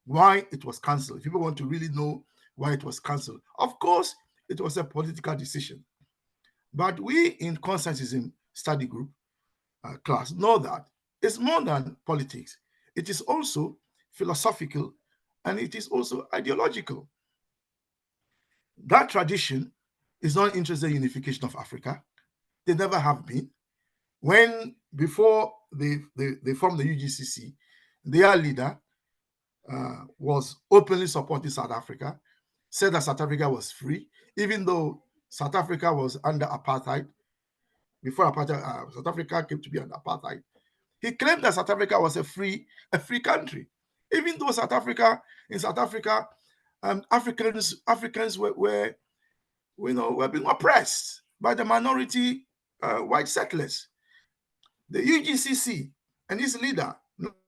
why it was cancelled. If people want to really know why it was cancelled, of course, it was a political decision. But we in Consensusism study group class know that it's more than politics. It is also philosophical and it is also ideological. That tradition is not interested in unification of Africa. They never have been. Before they formed the UGCC, their leader was openly supporting South Africa, said that South Africa was free, even though South Africa was under apartheid. Before apartheid, South Africa came to be under apartheid. He claimed that South Africa was a free country. Even though in South Africa, Africans were being oppressed by the minority white settlers. The UGCC and its leader,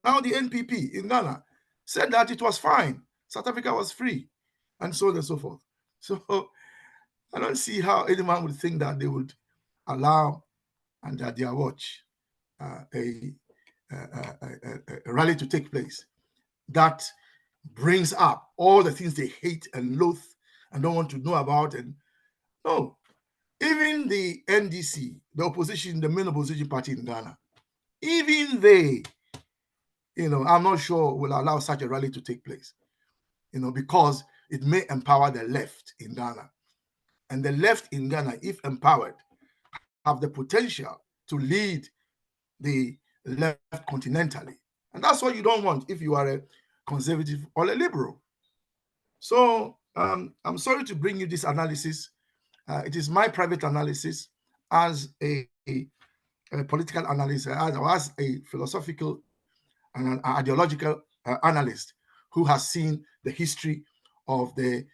now the NPP in Ghana, said that it was fine. South Africa was free, and so on and so forth. So I don't see how anyone would think that they would allow under their watch a rally to take place that brings up all the things they hate and loathe and don't want to know about. And no, even the NDC, the opposition, the main opposition party in Ghana, even they, I'm not sure will allow such a rally to take place, because it may empower the left in Ghana. And the left in Ghana, if empowered, have the potential to lead the left continentally. And that's what you don't want if you are a conservative or a liberal. So I'm sorry to bring you this analysis. It is my private analysis as a political analyst, as a philosophical and an ideological analyst who has seen the history of the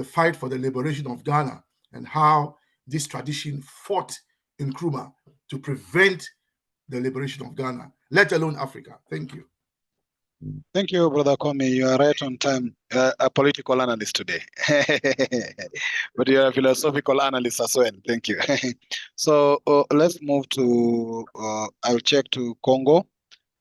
fight for the liberation of Ghana and how this tradition fought in Nkrumah to prevent the liberation of Ghana, let alone Africa. Thank you. Thank you, Brother Kwame. You are right on time. A political analyst today, but you are a philosophical analyst as well. Thank you. So let's move to, I'll check to Congo.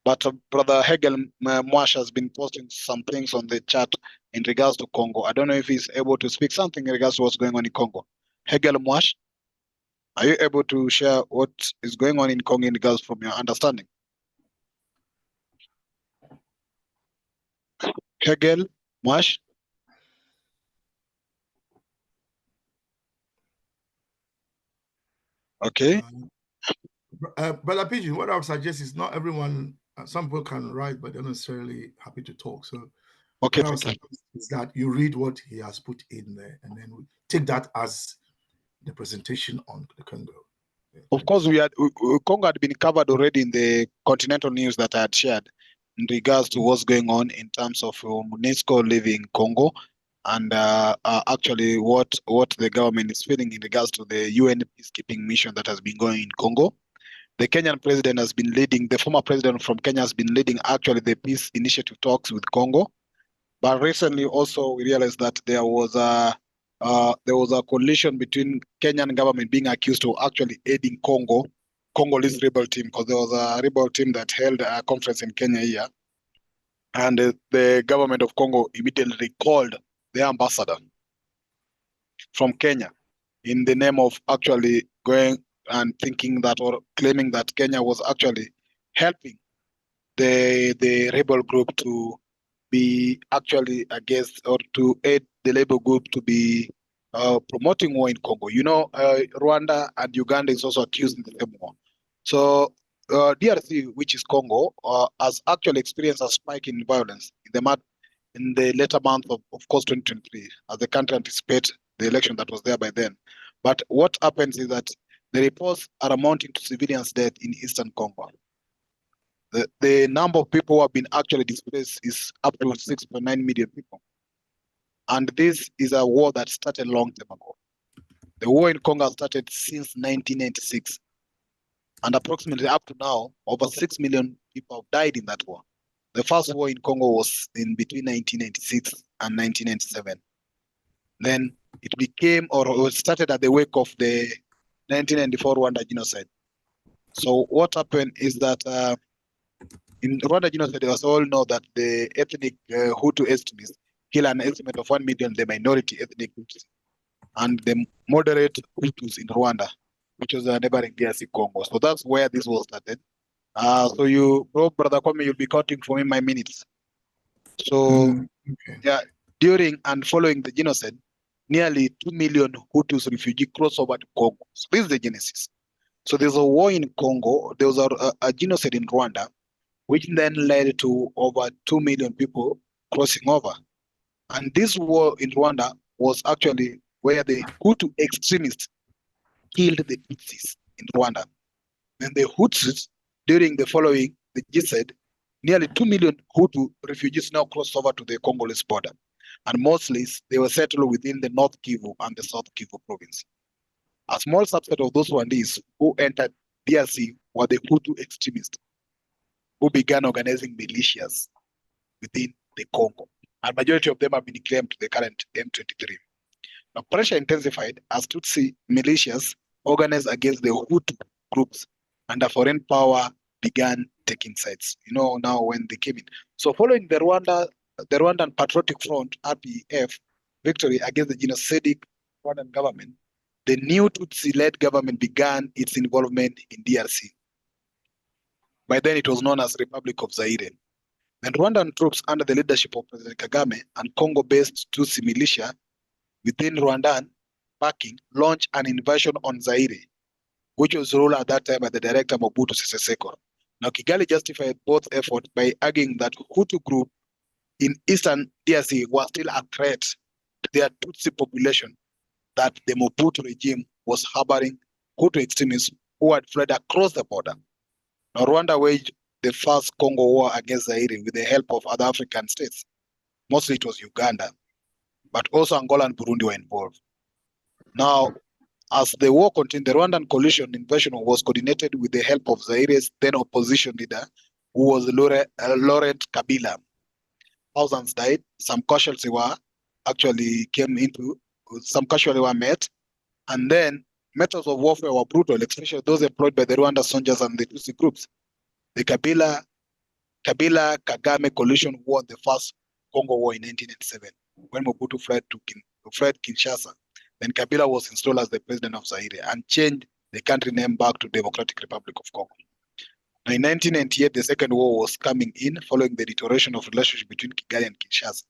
But Brother Hegel Mwash has been posting some things on the chat in regards to Congo. I don't know if he's able to speak something in regards to what's going on in Congo. Hegel Mwash, are you able to share what is going on in Congo in regards from your understanding? Hegel Mwash? Okay. Brother Pigeon, what I would suggest is not everyone, some people can write, but they're not necessarily happy to talk. So okay, what I would suggest is that you read what he has put in there, and then we take that as the presentation on the Congo. Of course, Congo had been covered already in the continental news that I had shared in regards to what's going on in terms of UNESCO leaving Congo, and actually what the government is feeling in regards to the UN peacekeeping mission that has been going in Congo. The Kenyan president has been leading, the former president from Kenya has been leading actually the peace initiative talks with Congo. But recently also we realized that there was a coalition between Kenyan government being accused of actually aiding Congolese rebel team, because there was a rebel team that held a conference in Kenya here. And the government of Congo immediately recalled the ambassador from Kenya in the name of actually going and thinking that, or claiming that Kenya was actually helping the rebel group to be actually against, or to aid the rebel group to be promoting war in Congo. Rwanda and Uganda is also accused in the same war. So DRC, which is Congo, has actually experienced a spike in violence in the later month of course, 2023, as the country anticipates the election that was there by then. But what happens is that the reports are amounting to civilians' death in Eastern Congo. The number of people who have been actually displaced is up to 6.9 million people. And this is a war that started a long time ago. The war in Congo started since 1996. And approximately up to now, over 6 million people have died in that war. The first war in Congo was in between 1996 and 1997. Then it became, or started at the wake of the 1994 Rwanda genocide. So what happened is that in Rwanda genocide, we all know that the ethnic Hutu extremists kill an estimate of 1 million, the minority ethnic Hutus, and the moderate Hutus in Rwanda, which was a neighboring DRC Congo. So that's where this was started. So you, Brother Kwame, you'll be counting for me my minutes. So yeah, during and following the genocide, nearly 2 million Hutus refugees crossed over to Congo. So this is the genesis. So there's a war in Congo. There was a genocide in Rwanda, which then led to over 2 million people crossing over. And this war in Rwanda was actually where the Hutu extremists killed the Tutsis in Rwanda. And the Hutus, during the following, the genocide, nearly 2 million Hutu refugees now crossed over to the Congolese border, and mostly they were settled within the North Kivu and the South Kivu province. A small subset of those Rwandese who entered DRC were the Hutu extremists who began organizing militias within the Congo, and majority of them have been claimed to the current M23. Now, pressure intensified as Tutsi militias organized against the Hutu groups, and the foreign power began taking sides. Now when they came in. So following the Rwandan Patriotic Front (RPF) victory against the genocidal Rwandan government, the new Tutsi-led government began its involvement in DRC. By then, it was known as Republic of Zaire. Then Rwandan troops under the leadership of President Kagame and Congo-based Tutsi militia within Rwandan backing launched an invasion on Zaire, which was ruled at that time by the director Mobutu Sese Seko. Now, Kigali justified both efforts by arguing that Hutu group in eastern DRC was still a threat to their Tutsi population, that the Mobutu regime was harboring Hutu extremists who had fled across the border. Now, Rwanda waged the first Congo War against Zaire with the help of other African states. Mostly it was Uganda, but also Angola and Burundi were involved. Now, as the war continued, the Rwandan coalition invasion was coordinated with the help of Zaire's then opposition leader, who was Laurent Kabila. Thousands died. Some casualties were met, and then methods of warfare were brutal, especially those employed by the Rwanda soldiers and the Tutsi groups. The Kabila-Kagame coalition won the first Congo War in 1987 when Mobutu fled Kinshasa. Then Kabila was installed as the president of Zaire and changed the country name back to Democratic Republic of Congo. Now, in 1998, the Second War was coming in following the deterioration of relationship between Kigali and Kinshasa.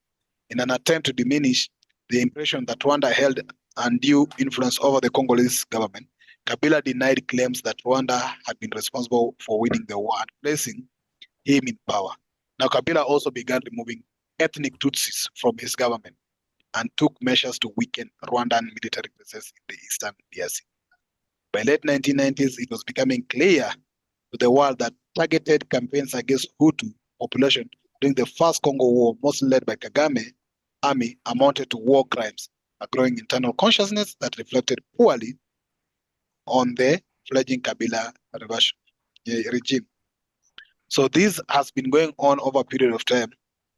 In an attempt to diminish the impression that Rwanda held undue influence over the Congolese government, Kabila denied claims that Rwanda had been responsible for winning the war and placing him in power. Now, Kabila also began removing ethnic Tutsis from his government and took measures to weaken Rwandan military presence in the eastern DRC. By late 1990s, it was becoming clear to the world that targeted campaigns against Hutu population during the first Congo War, mostly led by Kagame army, amounted to war crimes, a growing internal consciousness that reflected poorly on the fledgling Kabila regime. So this has been going on over a period of time.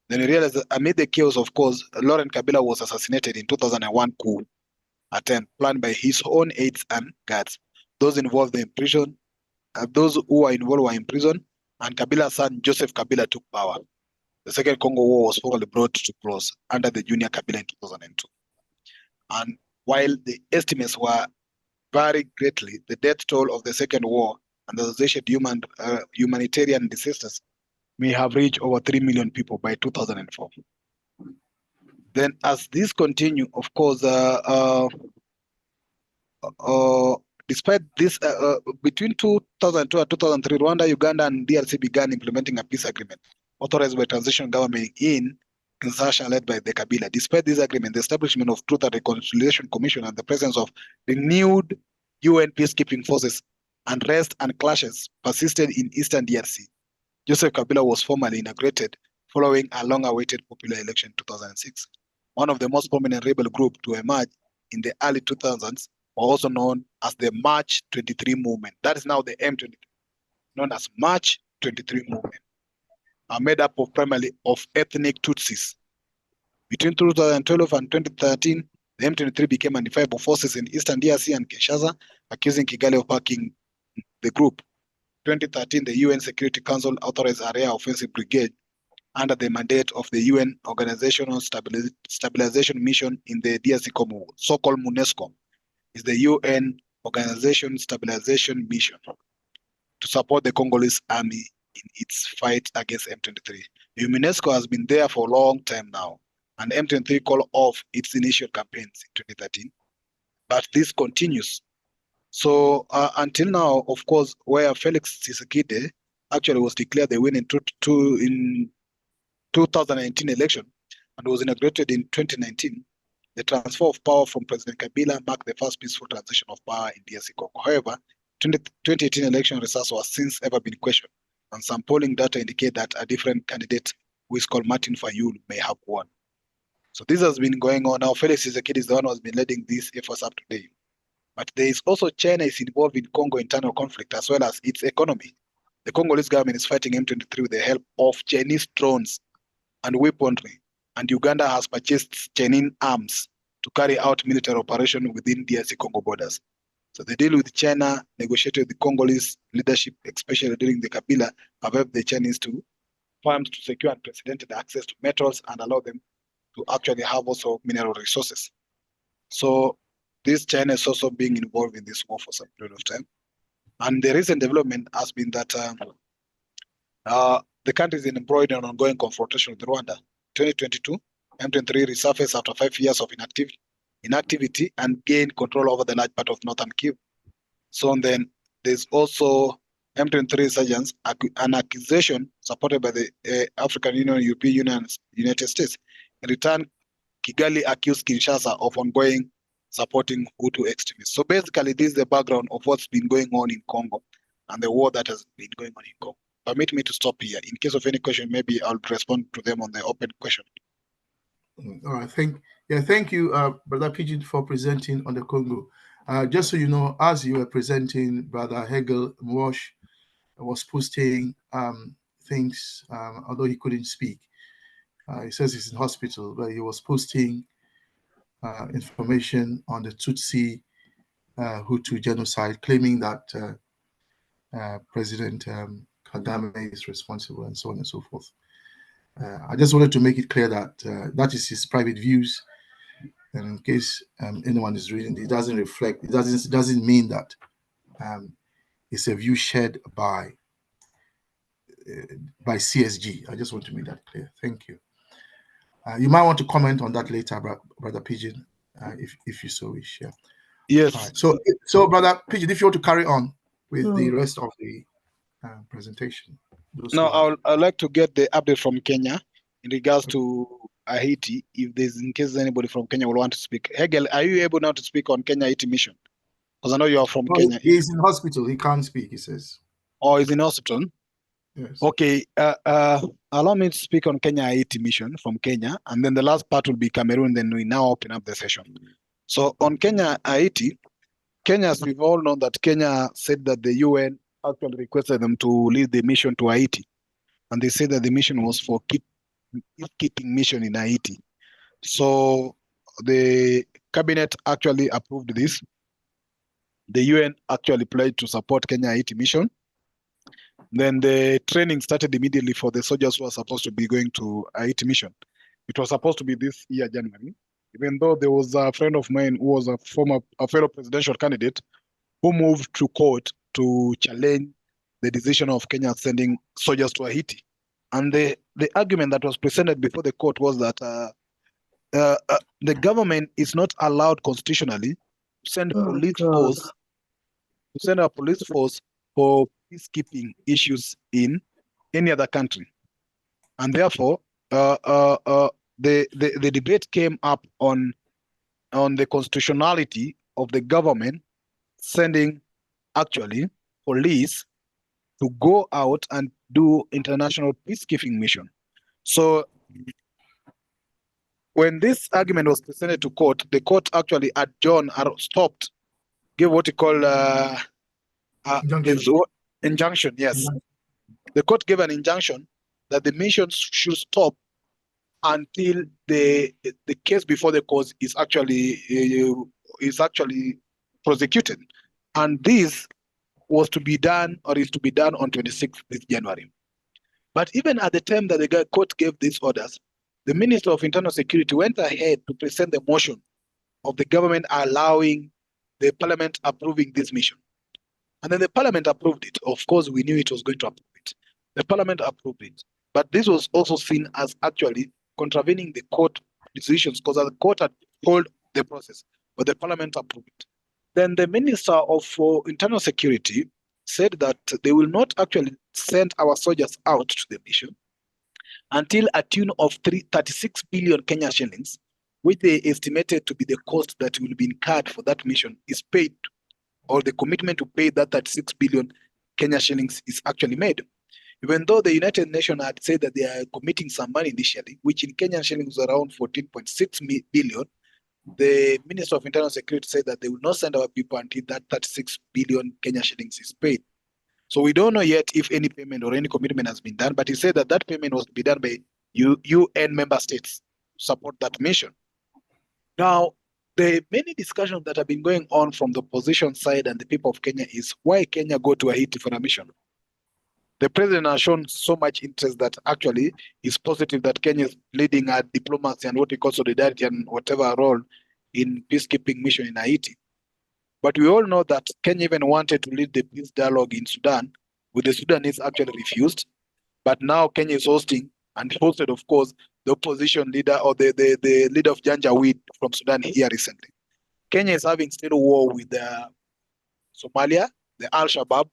Then we realized that amid the chaos, of course, Laurent Kabila was assassinated in 2001 coup attempt planned by his own aides and guards. Those involved in prison, those who were involved were in prison, and Kabila's son Joseph Kabila took power. The Second Congo War was formally brought to close under the Junior Kabila in 2002. And while the estimates were vary greatly, the death toll of the Second War and the associated humanitarian disasters may have reached over 3 million people by 2004. Then as this continue, of course, despite this, between 2002 and 2003, Rwanda, Uganda, and DRC began implementing a peace agreement authorized by transition government in Kinshasa led by the Kabila. Despite this agreement, the establishment of Truth and Reconciliation Commission and the presence of renewed UN peacekeeping forces, unrest and clashes persisted in eastern DRC. Joseph Kabila was formally inaugurated following a long-awaited popular election in 2006. One of the most prominent rebel groups to emerge in the early 2000s, also known as the March 23 movement. That is now the M23, known as March 23 movement, are made up of primarily of ethnic Tutsis. Between 2012 and 2013, the M23 became unifiable forces in eastern DRC and Kinshasa, accusing Kigali of backing the group. 2013, the UN Security Council authorized Area Offensive Brigade under the mandate of the UN Organizational Stabilization Mission in the DRC Congo, so-called UNESCO, is the UN Organization Stabilization Mission to support the Congolese army in its fight against M23. The UNESCO has been there for a long time now, and M23 called off its initial campaigns in 2013, but this continues. So until now, of course, where Felix Tshisekedi actually was declared the winner in 2019 election and was inaugurated in 2019, the transfer of power from President Kabila marked the first peaceful transition of power in DRC Congo. However, 2018 election results were since ever been questioned. And some polling data indicate that a different candidate, who is called Martin Fayul, may have won. So this has been going on. Now, Felix Tshisekedi is the one who has been leading these efforts up to date. But there is also China is involved in Congo internal conflict as well as its economy. The Congolese government is fighting M23 with the help of Chinese drones and weaponry, and Uganda has purchased Chinese arms to carry out military operations within DRC Congo borders. So the deal with China, negotiated with the Congolese leadership, especially during the Kabila, have helped the Chinese to farms to secure unprecedented access to metals and allow them to actually have also mineral resources. So this China is also being involved in this war for some period of time. And the recent development has been that the country is embroiled in an ongoing confrontation with Rwanda. 2022, M23 resurfaced after 5 years of inactivity and gained control over the large part of northern Kivu. So then there's also M23 insurgents, an accusation supported by the African Union, European Union, and United States. In return, Kigali accused Kinshasa of ongoing supporting Hutu extremists. So basically, this is the background of what's been going on in Congo and the war that has been going on in Congo. Permit me to stop here. In case of any question, maybe I'll respond to them on the open question. All right, thank you, Brother Pigeon, for presenting on the Congo. Just so you know, as you were presenting, Brother Hegel Mwash was posting things, although he couldn't speak. He says he's in hospital, but he was posting information on the Tutsi Hutu genocide, claiming that President Kagame is responsible and so on and so forth. I just wanted to make it clear that that is his private views, and in case anyone is reading, it doesn't reflect. It doesn't mean that it's a view shared by CSG. I just want to make that clear. Thank you. You might want to comment on that later, Brother Pigeon, if you so wish. Yeah. Yes. Right. So Brother Pigeon, if you want to carry on with the rest of the presentation. No, I'd like to get the update from Kenya in regards to Haiti. If there's, in case anybody from Kenya will want to speak. Hegel, are you able now to speak on Kenya Haiti mission? Because I know you are from Kenya. He's in hospital. He can't speak, he says. Oh, he's in hospital? Yes. Okay. Allow me to speak on Kenya Haiti mission from Kenya, and then the last part will be Cameroon. Then we now open up the session. So on Kenya Haiti, Kenya, as we've all known that Kenya said that the UN actually requested them to lead the mission to Haiti. And they said that the mission was for peacekeeping mission in Haiti. So the cabinet actually approved this. The UN actually pledged to support Kenya Haiti mission. Then the training started immediately for the soldiers who are supposed to be going to Haiti mission. It was supposed to be this year, January, even though there was a friend of mine who was a fellow presidential candidate who moved to court to challenge the decision of Kenya sending soldiers to Haiti. And the argument that was presented before the court was that the government is not allowed constitutionally to send a police force for peacekeeping issues in any other country. And therefore, the debate came up on the constitutionality of the government sending actually police to go out and do international peacekeeping mission. So when this argument was presented to court, the court actually adjourned or stopped, gave what you call injunction. Yes. The court gave an injunction that the mission should stop until the case before the court is actually prosecuted. And this was to be done, or is to be done, on 26th this January. But even at the time that the court gave these orders, the Minister of Internal Security went ahead to present the motion of the government allowing the parliament approving this mission. And then the parliament approved it. Of course, we knew it was going to approve it. The parliament approved it. But this was also seen as actually contravening the court decisions, because the court had told the process, but the parliament approved it. Then the Minister of Internal Security said that they will not actually send our soldiers out to the mission until a tune of 36 billion Kenya shillings, which they estimated to be the cost that will be incurred for that mission, is paid, or the commitment to pay that 36 billion Kenya shillings is actually made. even though the United Nations had said that they are committing some money initially, which in Kenyan shillings was around 14.6 billion, the Minister of Internal Security said that they will not send our people until that 36 billion Kenya shillings is paid. So we don't know yet if any payment or any commitment has been done, but he said that that payment was to be done by UN member states to support that mission. Now, the many discussions that have been going on from the opposition side and the people of Kenya is why Kenya go to Haiti for a mission. The president has shown so much interest that actually is positive that Kenya is leading a diplomacy and what he calls solidarity and whatever role in peacekeeping mission in Haiti. But we all know that Kenya even wanted to lead the peace dialogue in Sudan, with the Sudanese actually refused. But now Kenya is hosting and hosted, of course, the opposition leader or the leader of Janjaweed from Sudan here recently. Kenya is having still war with Somalia, the Al-Shabaab,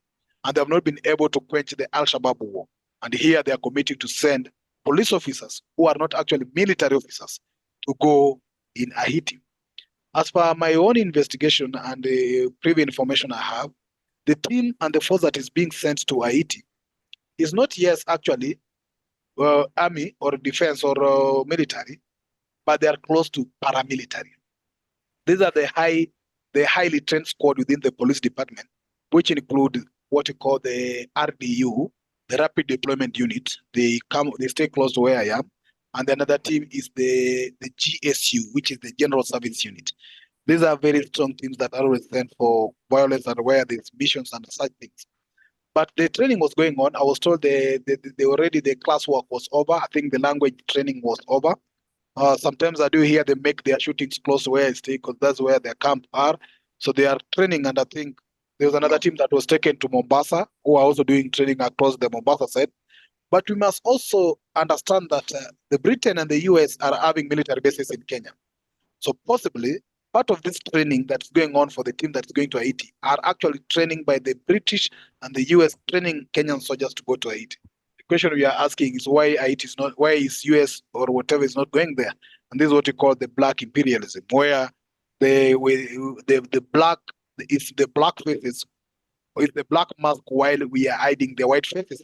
and they have not been able to quench the Al-Shabaab war. And here they are committing to send police officers who are not actually military officers to go in Haiti. As per my own investigation and the previous information I have, the team and the force that is being sent to Haiti is not yet actually army or defense or military, but they are close to paramilitary. These are the highly trained squad within the police department, which include what you call the RDU, the Rapid Deployment Unit. They stay close to where I am. And another team is the GSU, which is the General Service Unit. These are very strong teams that are always sent for violence and where there's missions and such things. But the training was going on. I was told they already the classwork was over. I think the language training was over. Sometimes I do hear they make their shootings close to where I stay because that's where their camp are. So they are training, and I think there was another team that was taken to Mombasa who are also doing training across the Mombasa side. But we must also understand that the Britain and the US are having military bases in Kenya. So possibly part of this training that's going on for the team that's going to Haiti are actually training by the British and the US training Kenyan soldiers to go to Haiti. The question we are asking is why Haiti is not, why is US or whatever is not going there? And this is what we call the black imperialism, where the black is the black faces, or it's the black mask while we are hiding the white faces.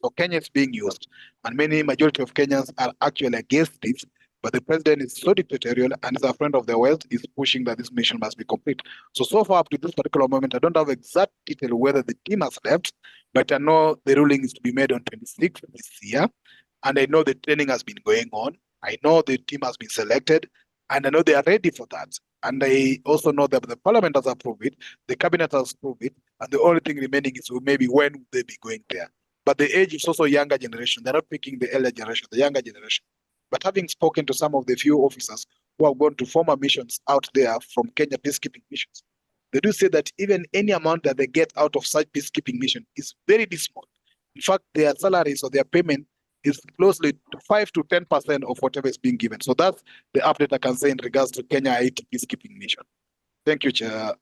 So Kenya is being used, and many majority of Kenyans are actually against this. But the president is so dictatorial and is a friend of the West, is pushing that this mission must be complete. So far up to this particular moment, I don't have exact detail whether the team has left, but I know the ruling is to be made on 26th this year. And I know the training has been going on. I know the team has been selected, and I know they are ready for that. And I also know that the parliament has approved it, the cabinet has approved it, and the only thing remaining is maybe when will they be going there. But the age is also younger generation. They're not picking the elder generation, the younger generation. But having spoken to some of the few officers who have gone to former missions out there from Kenya peacekeeping missions, they do say that even any amount that they get out of such peacekeeping mission is very small. In fact, their salaries or their payment is closely to 5 to 10% of whatever is being given. So that's the update I can say in regards to Kenya Haiti peacekeeping mission. Thank you, Chair.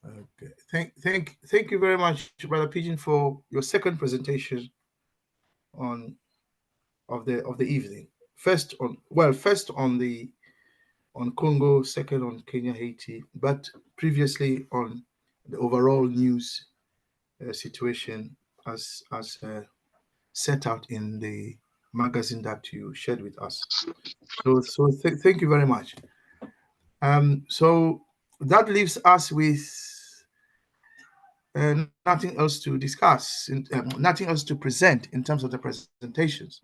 Okay. Thank you very much, Brother Pigeon, for your second presentation of the evening. First on Congo, second on Kenya, Haiti, but previously on the overall news situation as set out in the magazine that you shared with us. So thank you very much. So that leaves us with nothing else to discuss, nothing else to present in terms of the presentations.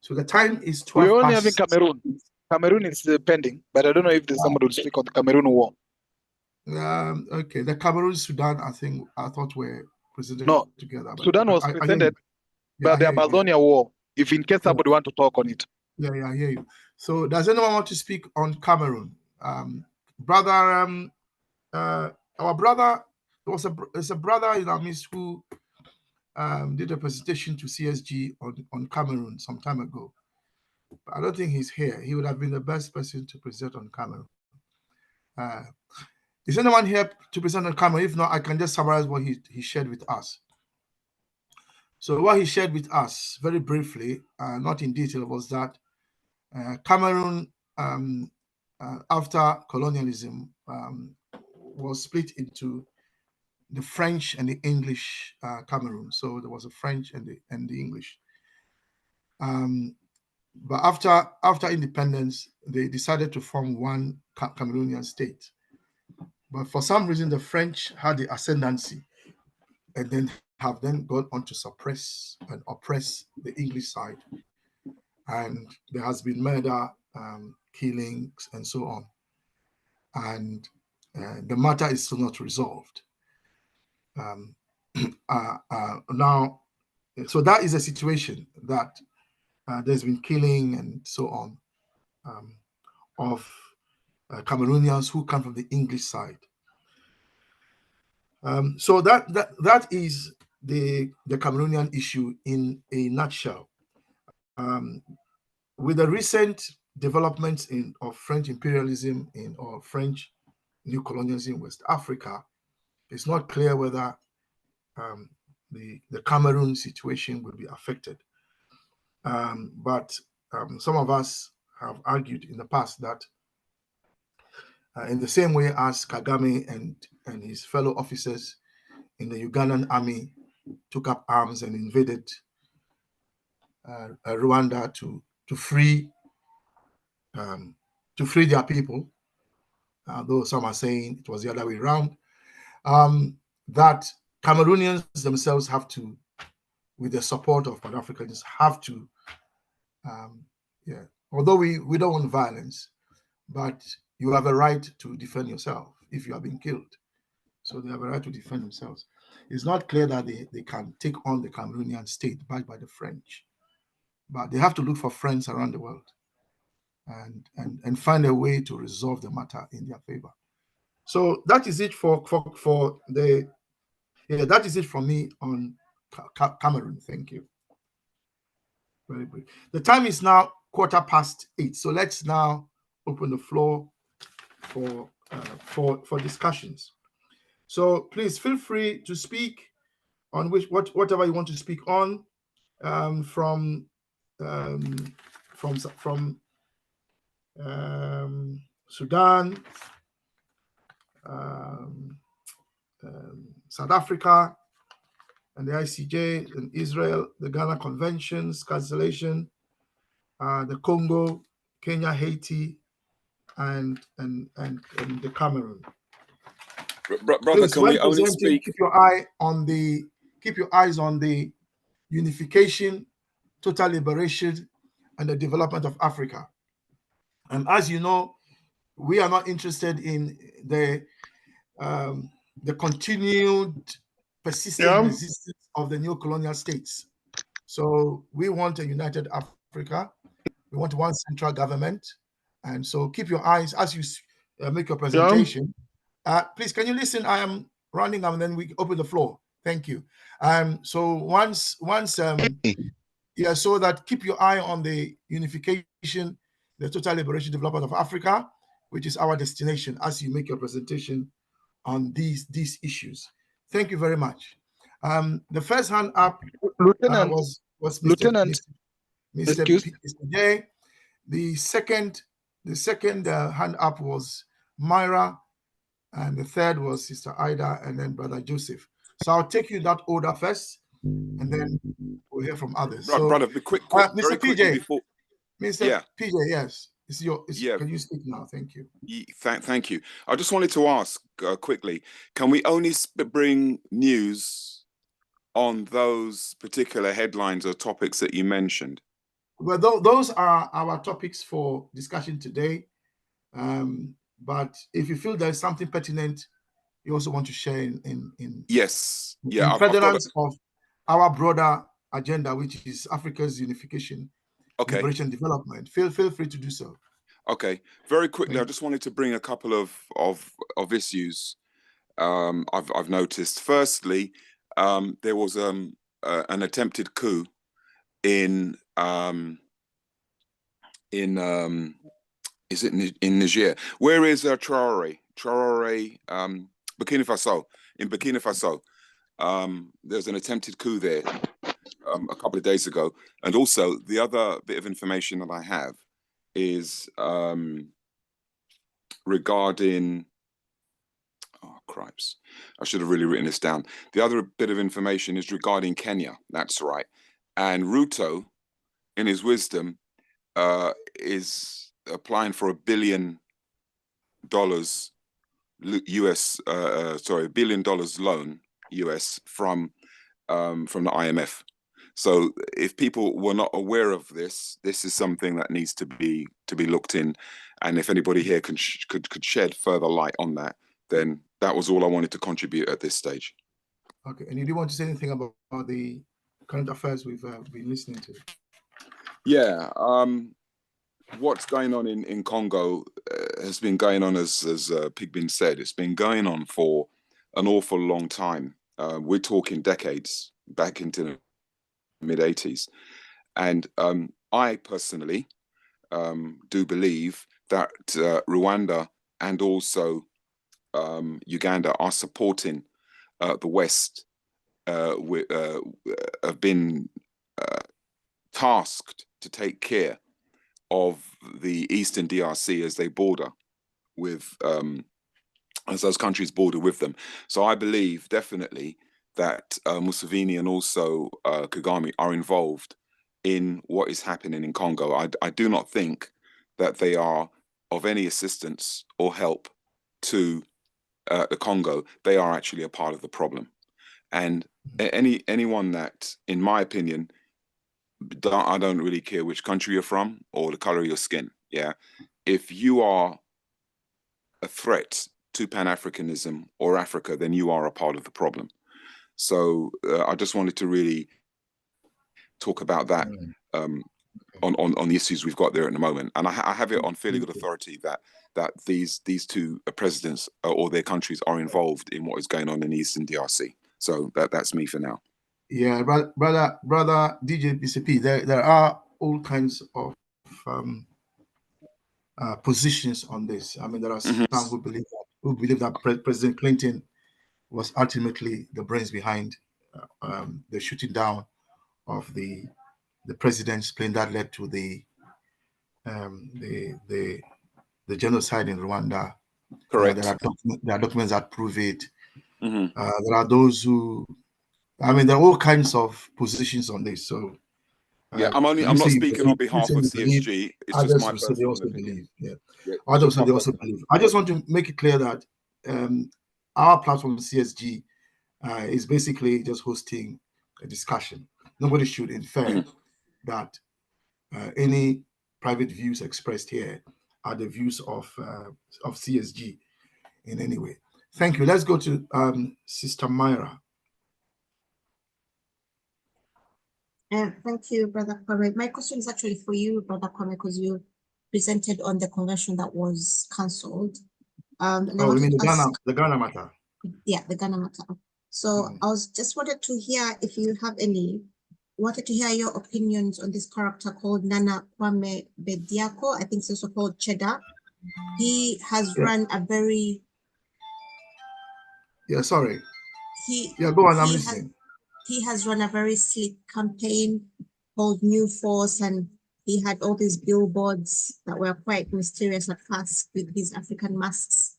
So the time is 12 We're only past. having Cameroon. Cameroon is pending, but I don't know if there's somebody will speak on the Cameroon war. Okay, the Cameroon, Sudan, I thought were presented together. But Sudan was presented, but the Amazonia war, if in case somebody want to talk on it. Yeah, I hear you. So does anyone want to speak on Cameroon? Brother, our brother, there's a brother in our midst who did a presentation to CSG on Cameroon some time ago. But I don't think he's here. He would have been the best person to present on Cameroon. Is anyone here to present on Cameroon? If not, I can just summarize what he shared with us. So what he shared with us, very briefly, not in detail, was that Cameroon, after colonialism, was split into the French and the English Cameroon. So there was a French and the English. But after independence, they decided to form one Cameroonian state. But for some reason, the French had the ascendancy, and then have then gone on to suppress and oppress the English side. And there has been murder, killings, and so on. And the matter is still not resolved. Now, so that is a situation that there's been killing and so on of Cameroonians who come from the English side. So that is the Cameroonian issue in a nutshell. With the recent developments of French imperialism or French new colonialism in West Africa, it's not clear whether the Cameroon situation will be affected. But some of us have argued in the past that in the same way as Kagame and his fellow officers in the Ugandan army took up arms and invaded Rwanda to free their people, though some are saying it was the other way around, that Cameroonians themselves have to, with the support of Pan-Africans, have to, although we don't want violence, but you have a right to defend yourself if you are being killed. So they have a right to defend themselves. It's not clear that they can take on the Cameroonian state backed by the French, but they have to look for friends around the world and find a way to resolve the matter in their favor. So that is it for that is it from me on Cameroon. Thank you. Very brief. The time is now 8:15. So let's now open the floor for discussions. So please feel free to speak on whatever you want to speak on, from Sudan, South Africa, and the ICJ, and Israel, the Ghana Conventions, cancellation, the Congo, Kenya, Haiti, and the Cameroon. Brother, Please, can we only presenting, speak? keep your eyes on the unification, total liberation, and the development of Africa. And as you know, we are not interested in the continued persistent resistance of the new colonial states. So we want a united Africa. We want one central government. And so keep your eyes as you make your presentation. Please, can you listen? I am running and then we open the floor. Thank you. So once so that keep your eye on the unification, the total liberation development of Africa, which is our destination as you make your presentation on these issues. Thank you very much. The first hand up was Lieutenant. Mr. J. The second hand up was Myra, and the third was Sister Ida, and then Brother Joseph. So I'll take you in that order first, and then we'll hear from others. So, brother, quick, Mr. very quickly PJ, before. Mr. PJ, yes, can you speak now? Thank you. Thank you. I just wanted to ask quickly: can we only bring news on those particular headlines or topics that you mentioned? Well, those are our topics for discussion today. But if you feel there's something pertinent, you also want to share in furtherance of our broader agenda, which is Africa's unification, liberation, development. Feel free to do so. Okay, very quickly, I just wanted to bring a couple of issues I've noticed. Firstly, there was an attempted coup in is it in Niger? Where is Traore? Traore, Burkina Faso. In Burkina Faso, there's an attempted coup there a couple of days ago. And also, the other bit of information that I have is regarding crimes. I should have really written this down. The other bit of information is regarding Kenya. That's right. And Ruto, in his wisdom, is applying for $1 billion US, $1 billion loan US from the IMF. So if people were not aware of this, this is something that needs to be looked in. And if anybody here could shed further light on that, then that was all I wanted to contribute at this stage. Okay, and you do want to say anything about the current affairs we've been listening to? Yeah, what's going on in Congo has been going on, as Pigbin said, it's been going on for an awful long time. We're talking decades, back into the mid-80s. And I personally do believe that Rwanda and also Uganda are supporting the West, have been tasked to take care of the Eastern DRC as they border with, as those countries border with them. So I believe definitely that Museveni and also Kagame are involved in what is happening in Congo. I do not think that they are of any assistance or help to the Congo. They are actually a part of the problem. And anyone that, in my opinion, I don't really care which country you're from or the color of your skin. Yeah, if you are a threat to Pan-Africanism or Africa, then you are a part of the problem. So I just wanted to really talk about that on the issues we've got there at the moment, and I have it on fairly good authority that these two presidents or their countries are involved in what is going on in the Eastern DRC. So that's me for now. Yeah, brother DJ BCP, there are all kinds of positions on this. I mean, there are some who believe that President Clinton was ultimately the brains behind the shooting down of the president's plane that led to the genocide in Rwanda. Correct. There are documents that prove it. There are those who, I mean, there are all kinds of positions on this. So yeah, I'm not speaking on behalf of CSG. It's just my personal opinion. Others they also believe. I just want to make it clear that our platform CSG is basically just hosting a discussion. Nobody should infer that any private views expressed here are the views of CSG in any way. Thank you. Let's go to Sister Myra. Thank you, Brother Kwame. My question is actually for you, Brother Kwame, because you presented on the convention that was cancelled. You mean the Ghana matter? Yeah, the Ghana matter. So I was just wanted to hear if you have wanted to hear your opinions on this character called Nana Kwame Bediako. I think it's also called Cheddar. He has run a very... Yeah, sorry. Go on, I'm listening. He has run a very slick campaign called New Force, and he had all these billboards that were quite mysterious at first with his African masks.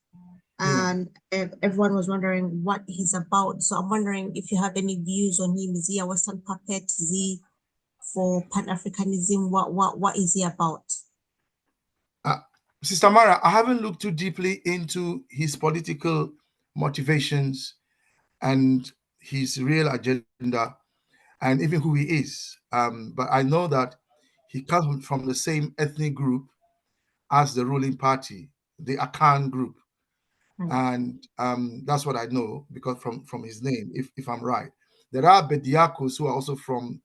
And everyone was wondering what he's about. So I'm wondering if you have any views on him. Is he a Western puppet? Is he for Pan-Africanism? What is he about? Sister Mara, I haven't looked too deeply into his political motivations and his real agenda and even who he is. But I know that he comes from the same ethnic group as the ruling party, the Akan group. And that's what I know because from his name, if I'm right. There are Bediakos who are also from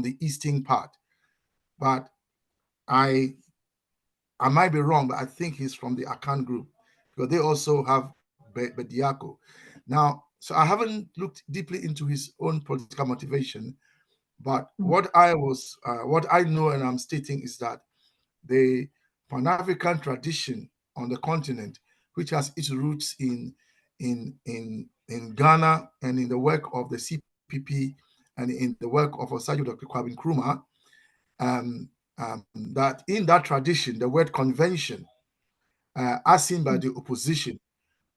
the eastern part, but I might be wrong, but I think he's from the Akan group because they also have Bediako. Now, so I haven't looked deeply into his own political motivation, but what I know and I'm stating is that the Pan-African tradition on the continent, which has its roots in Ghana and in the work of the CPP and in the work of Osajo Dr. Kwame Nkrumah, that in that tradition, the word convention, as seen by the opposition,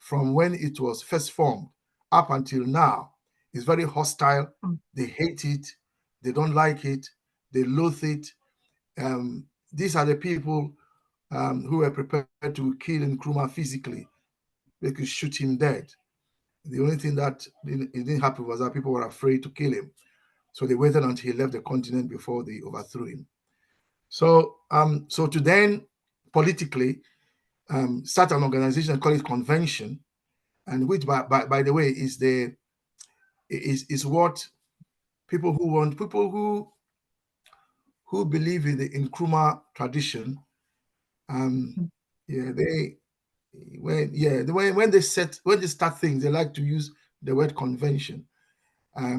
from when it was first formed up until now is very hostile. They hate it. They don't like it. They loathe it. These are the people who were prepared to kill Nkrumah physically. They could shoot him dead. The only thing that it didn't happen was that people were afraid to kill him. So they waited until he left the continent before they overthrew him. So, so to then politically start an organization and call it convention, and which, by the way, is what people who believe in the Nkrumah tradition, when they start things, they like to use the word convention.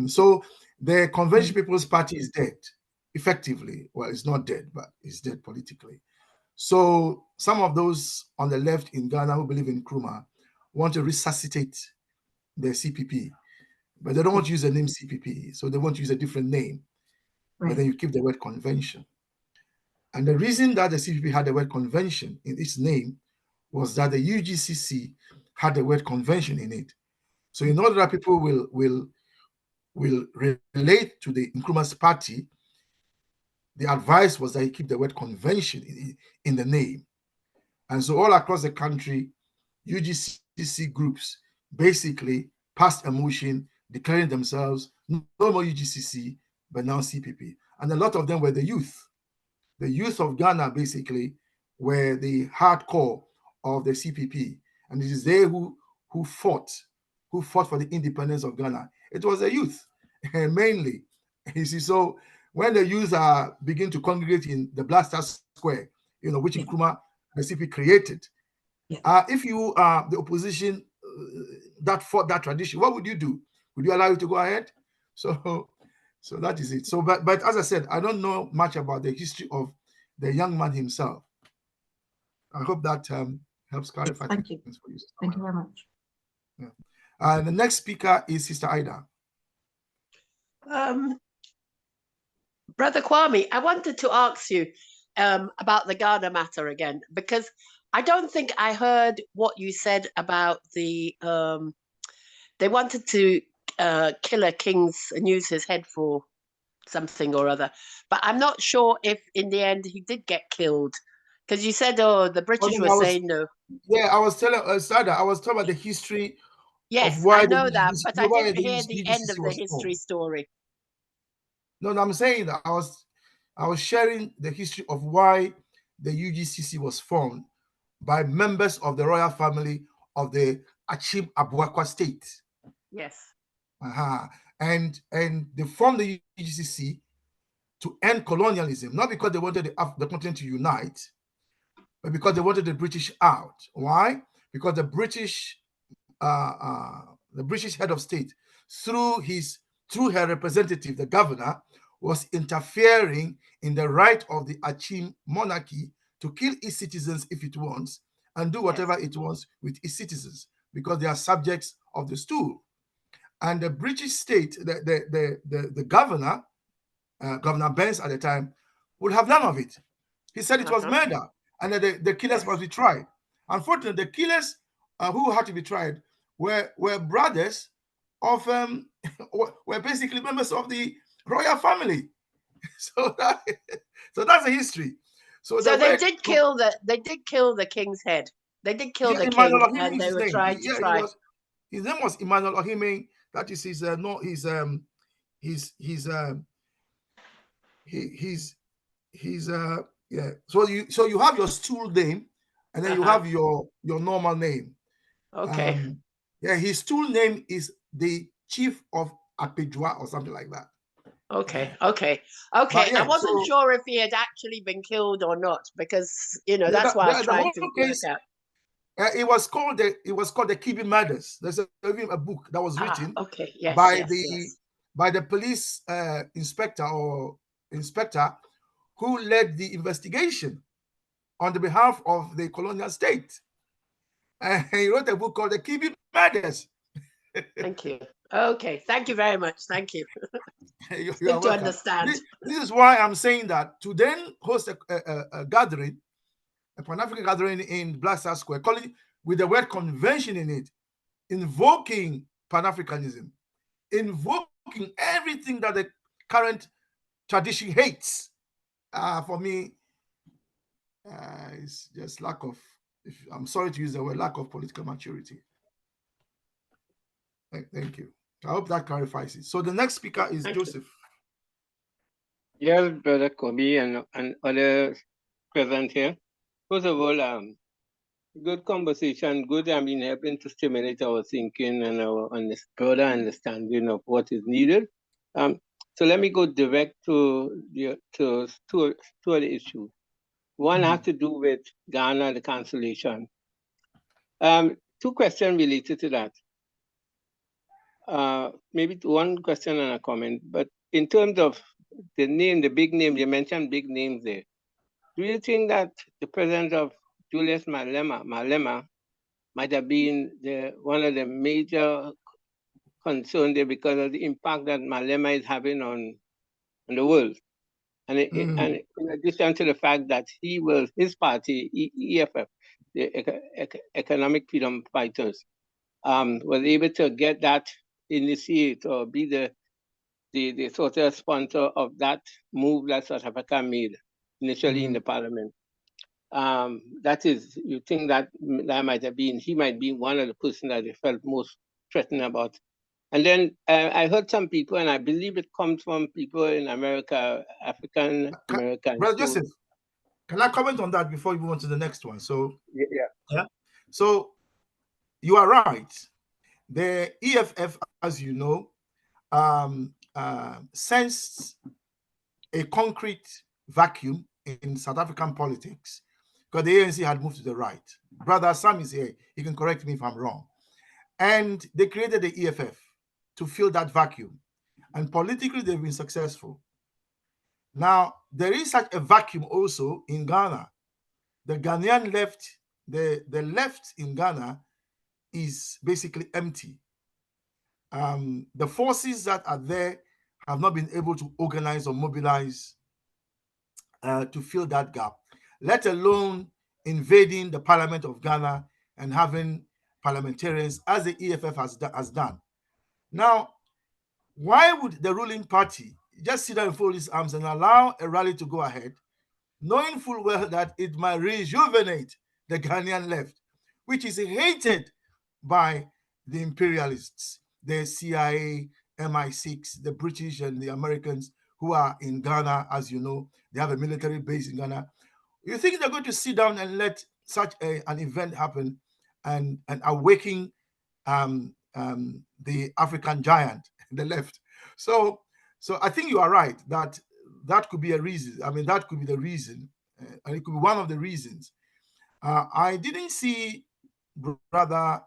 So the Convention People's Party is dead, effectively. Well, it's not dead, but it's dead politically. So some of those on the left in Ghana who believe in Nkrumah want to resuscitate the CPP, but they don't want to use the name CPP, so they want to use a different name. Right. But then you keep the word convention. And the reason that the CPP had the word convention in its name was that the UGCC had the word convention in it. So in order that people will relate to the Nkrumah's party, the advice was that you keep the word convention in the name. And so all across the country, UGCC groups basically passed a motion declaring themselves no more UGCC, but now CPP. And a lot of them were the youth. The youth of Ghana basically were the hardcore of the CPP. And it is they who fought for the independence of Ghana. It was the youth, mainly. You see, so when the youth begin to congregate in the Blaster Square, which Nkrumah, the CPP created, if you are the opposition that fought that tradition, what would you do? Would you allow it to go ahead? So that is it. So, but as I said, I don't know much about the history of the young man himself. I hope that helps clarify Thank you. things for you. Thank you very much. Yeah. The next speaker is Sister Ida. Brother Kwame, I wanted to ask you about the Ghana matter again, because I don't think I heard what you said about the they wanted to kill a king's and use his head for something or other, but I'm not sure if in the end he did get killed, because you said, oh, the British were saying no. Yeah, I was telling Sada, I was talking about the history. Yes, of why I know that, but I didn't hear the end of the history story. No, I'm saying that I was sharing the history of why the UGCC was formed by members of the royal family of the Achim Abuakwa state. Yes. And they formed the UGCC to end colonialism, not because they wanted the continent to unite, but because they wanted the British out. Why? Because the British head of state, through her representative, the governor, was interfering in the right of the Achim monarchy to kill its citizens if it wants and do whatever it wants with its citizens, because they are subjects of the stool. And the British state, the governor, Governor Benz at the time, would have none of it. He said it was murder and that the killers must be tried. Unfortunately, the killers who had to be tried were brothers of were basically members of the royal family. So that's the history. So they did kill the king's head. They did kill the king, and they were trying to try. His name was Emmanuel Ohime. That is his yeah. So you have your stool name, and then you have your normal name. Okay. His stool name is the Chief of Apejwa or something like that. Okay. I wasn't sure if he had actually been killed or not, because that's why I was trying to work out. It was called the Kibi Murders. There's a book that was written by the police inspector who led the investigation on the behalf of the colonial state. And he wrote a book called The Kibi Murders. Thank you. Okay, thank you very much. Thank you. It's good to understand. This is why I'm saying that to then host a gathering, a Pan-African gathering in Blaster Square, call it with the word convention in it, invoking Pan-Africanism, invoking everything that the current tradition hates. For me, it's just lack of, I'm sorry to use the word, lack of political maturity. Thank you. I hope that clarifies it. So the next speaker is Joseph. Yes, Brother Kobe and others present here. First of all, good conversation, good, helping to stimulate our thinking and our broader understanding of what is needed. So let me go direct to two of the issues. One has to do with Ghana, the cancellation. Two questions related to that. Maybe one question and a comment, but in terms of the name, the big name, you mentioned big names there. Do you think that the presence of Julius Malema might have been one of the major concerns there because of the impact that Malema is having on the world? And in addition to the fact that his party, EFF, the Economic Freedom Fighters, was able to get that initiate or be the sort of sponsor of that move that South Africa made initially in the parliament. That is, you think that might have been, he might be one of the persons that they felt most threatened about. And then I heard some people, and I believe it comes from people in America, African Americans. Brother Joseph, can I comment on that before you move on to the next one? So yeah. So you are right. The EFF, as you know, sensed a concrete vacuum in South African politics because the ANC had moved to the right. Brother Sam is here. He can correct me if I'm wrong. And they created the EFF to fill that vacuum. And politically, they've been successful. Now, there is such a vacuum also in Ghana. The Ghanaian left, the left in Ghana is basically empty. The forces that are there have not been able to organize or mobilize to fill that gap, let alone invading the Parliament of Ghana and having parliamentarians as the EFF has done. Now, why would the ruling party just sit down and fold its arms and allow a rally to go ahead, knowing full well that it might rejuvenate the Ghanaian left, which is hated by the imperialists, the CIA, MI6, the British and the Americans who are in Ghana? As you know, they have a military base in Ghana. You think they're going to sit down and let such an event happen and awaken the African giant, the left? So I think you are right that could be a reason. I mean, that could be the reason, and it could be one of the reasons. I didn't see Brother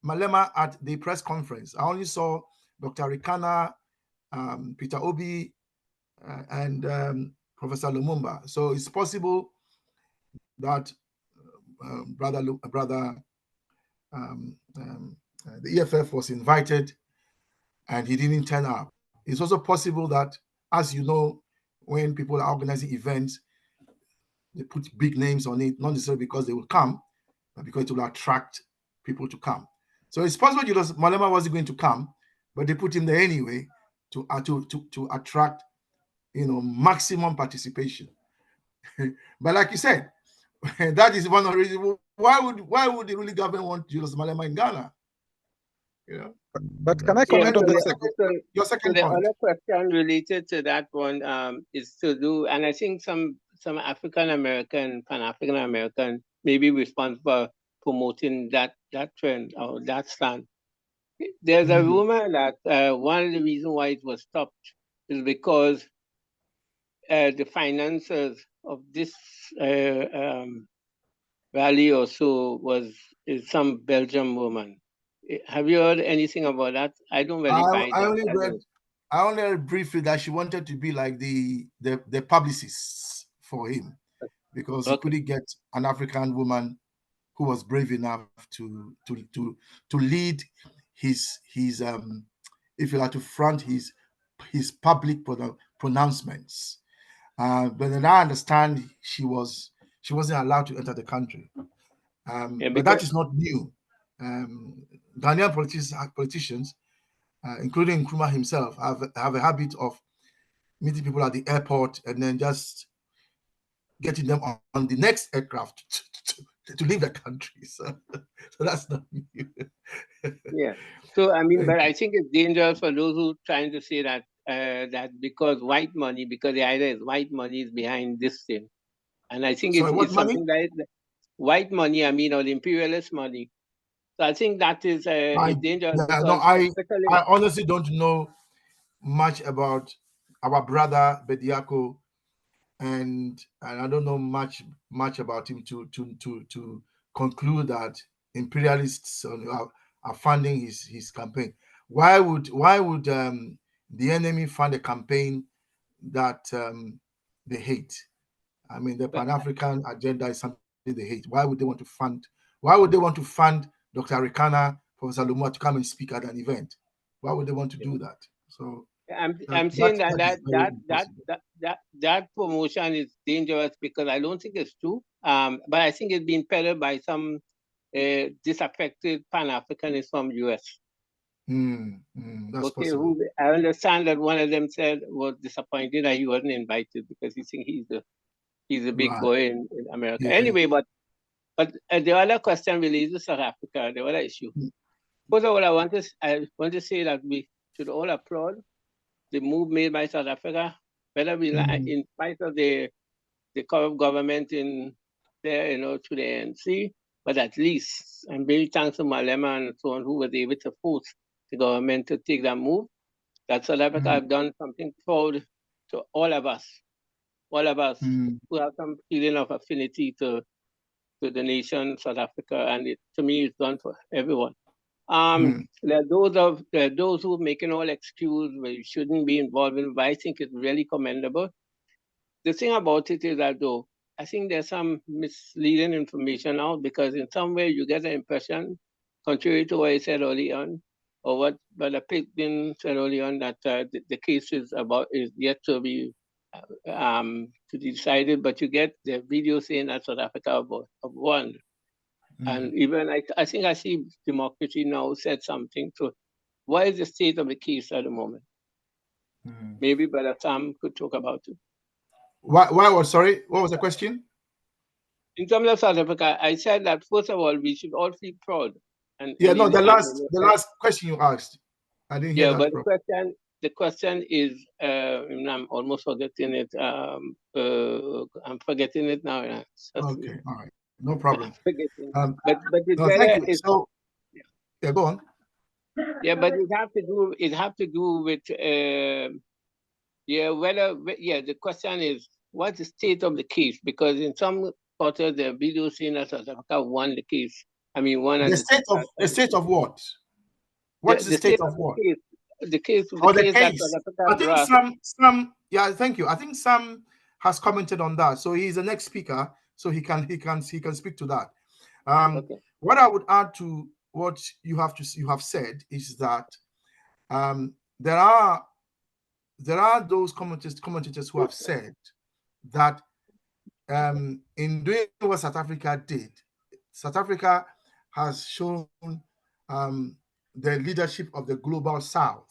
Malema at the press conference. I only saw Dr. Rikana, Peter Obi, and Professor Lumumba. So it's possible that the EFF was invited and he didn't turn up. It's also possible that, as you know, when people are organizing events, they put big names on it, not necessarily because they will come, but because it will attract people to come. So it's possible Malema wasn't going to come, but they put him there anyway to attract, maximum participation. But like you said, that is one of the reasons. Why would the ruling government want Julius Malema in Ghana? But can I comment on this? Your second the point. other question related to that one is to do, and I think some African American, Pan-African American may be responsible for promoting that trend or that stand. There's a rumor that one of the reasons why it was stopped is because the financiers of this rally or so is some Belgian woman. Have you heard anything about that? I don't really buy that. I only read briefly that she wanted to be like the publicists for him because he couldn't get an African woman who was brave enough to lead his if you like, to front his public pronouncements. But then I understand she wasn't allowed to enter the country. But that is not new. Ghanaian politicians, including Nkrumah himself, have a habit of meeting people at the airport and then just getting them on the next aircraft to leave the country. So that's not new. Yeah. So I mean, but I think it's dangerous for those who trying to say that that because white money, because the idea is white money is behind this thing, and I think Sorry, what it's money? something that white money, I mean, or the imperialist money. So I think that is dangerous because I especially honestly don't know much about our brother Bediako, and I don't know much about him to conclude that imperialists are funding his campaign. Why would the enemy fund a campaign that they hate? I mean, the Pan-African agenda is something they hate. Why would they want to fund? Why would they want to fund Dr. Arikana, Professor Lumumba to come and speak at an event? Why would they want to do that? So I'm saying that is very that promotion is dangerous because I don't think it's true. But I think it's been peddled by some disaffected Pan-Africanists from US. That's Okay, possible. I understand that one of them said was disappointed that he wasn't invited because he thinks he's a big boy in America. Yeah. Anyway, but the other question relates to South Africa, the other issue. First of all, I want to say that we should all applaud the move made by South Africa, whether we like, in spite of the current government in there, through the ANC, but at least I'm very thankful to Malema and so on who was able to force the government to take that move. That South Africa have done something proud to all of us who have some feeling of affinity to the nation South Africa, and to me it's done for everyone. There are those who making all excuse where you shouldn't be involved in, but I think it's really commendable. The thing about it is that though, I think there's some misleading information out because in some way you get the impression, contrary to what I said early on, or what Brother Pickton said early on, that the case is yet to be decided, but you get the video saying that South Africa have won. And even I think I see Democracy Now! Said something. So what is the state of the case at the moment? Maybe Brother Sam could talk about it. Sorry, what was the question? In terms of South Africa, I said that first of all, we should all feel proud. And the last question you asked, I didn't hear that. But the question is, I'm almost forgetting it. I'm forgetting it now. Okay, all right, no problem. But thank you. So, go on. Yeah, but it have to do with the question is what's the state of the case? Because in some quarters the video saying that South Africa won the case. I mean, the state of what? What's the state of what? The case. I think some. Yeah, thank you. I think Sam has commented on that. So he's the next speaker, so he can speak to that. What I would add to what you have said is that there are those commentators who have said that in doing what South Africa did, South Africa has shown the leadership of the global South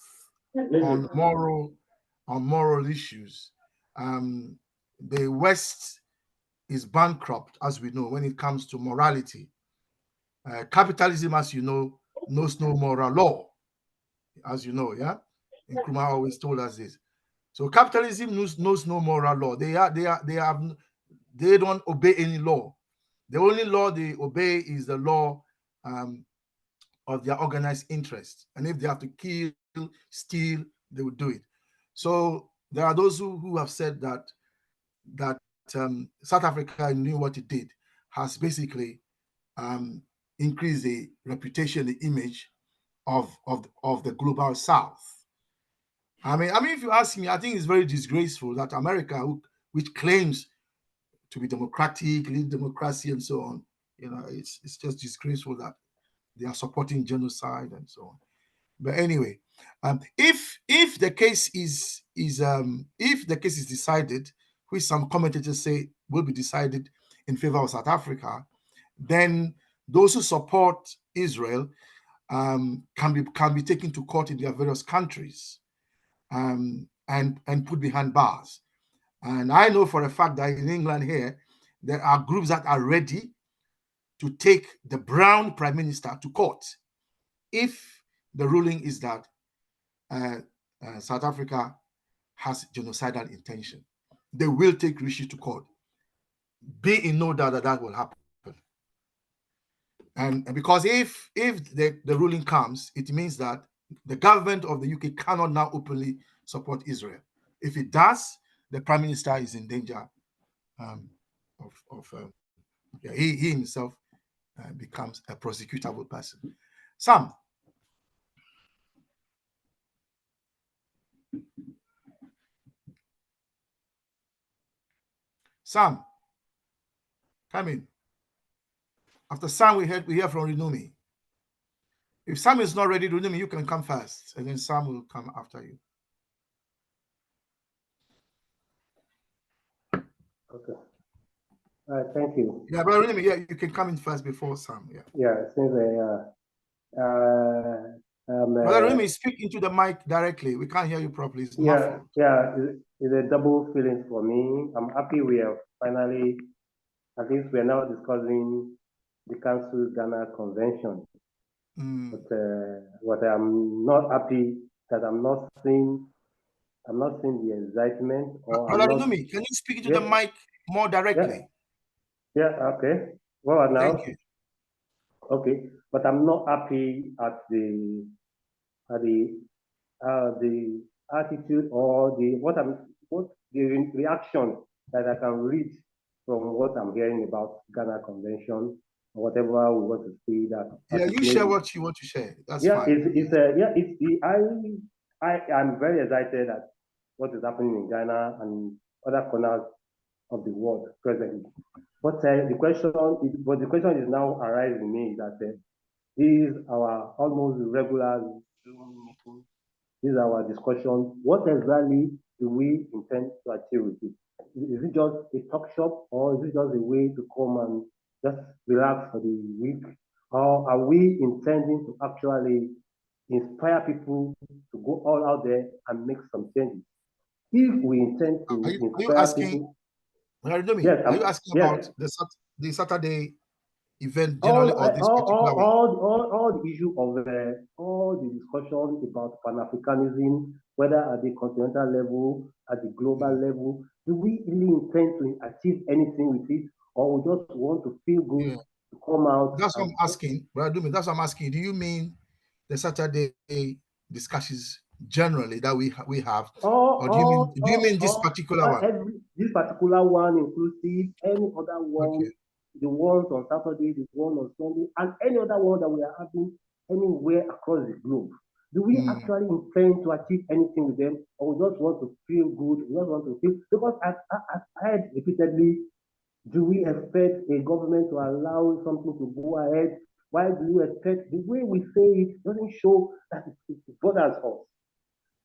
on moral issues. The West is bankrupt, as we know, when it comes to morality. Capitalism, as you know, knows no moral law, as you know, yeah. Nkrumah always told us this. So capitalism knows no moral law. They don't obey any law. The only law they obey is the law of their organized interest. And if they have to kill, steal, they will do it. So there are those who have said that South Africa knew what it did, has basically increased the reputation, the image of the global South. I mean, if you ask me, I think it's very disgraceful that America, which claims to be democratic, lead democracy, and so on, it's just disgraceful that they are supporting genocide and so on. But anyway, if the case is decided, which some commentators say will be decided in favor of South Africa, then those who support Israel can be taken to court in their various countries and put behind bars. And I know for a fact that in England here, there are groups that are ready to take the Brown Prime Minister to court if the ruling is that South Africa has genocidal intention. They will take Rishi to court. Be in no doubt that that will happen. And because if the ruling comes, it means that the government of the UK cannot now openly support Israel. If it does, the Prime Minister is in danger he himself becomes a prosecutable person. Sam. Sam, come in. After Sam, we hear from Renumi. If Sam is not ready, Renumi, you can come first, and then Sam will come after you. Okay. Thank you. Yeah, but Renumi, yeah, you can come in first before Sam. Yeah. Yeah, since Brother Renumi, speak into the mic directly. We can't hear you properly. It's muffled. Yeah, it's a double feeling for me. I'm happy we have finally, at least we are now discussing the Council Ghana Convention. But what I'm not happy that I'm not seeing the excitement. Brother Renumi, can you speak into the mic more directly? Yeah, okay. Well, now. Thank you. Okay, but I'm not happy at the attitude or the reaction that I can read from what I'm hearing about Ghana Convention or whatever we want to see that. Yeah, you share what you want to share. That's fine. I'm very excited at what is happening in Ghana and other corners of the world presently. But the question is now arising in me that these are almost regular Zoom meetings. These are our discussions. What exactly do we intend to achieve with it? Is it just a talk shop, or is it just a way to come and just relax for the week? Or are we intending to actually inspire people to go all out there and make some changes? If we intend to inspire people, yes, are you asking about the Saturday event generally, or this particular week? all the issue of all the discussion about Pan-Africanism, whether at the continental level, at the global level, do we really intend to achieve anything with it, or we just want to feel good to come out? That's what I'm asking, Brother Dumi. That's what I'm asking. Do you mean the Saturday discussions generally that we have, or do you mean this particular one? This particular one inclusive, any other one. Okay. The ones on Saturday, the one on Sunday, and any other one that we are having anywhere across the globe. Do we actually intend to achieve anything with them, or we just want to feel good? We just want to feel, because I've heard repeatedly, do we expect a government to allow something to go ahead? Why do you expect? The way we say it doesn't show that it bothers us.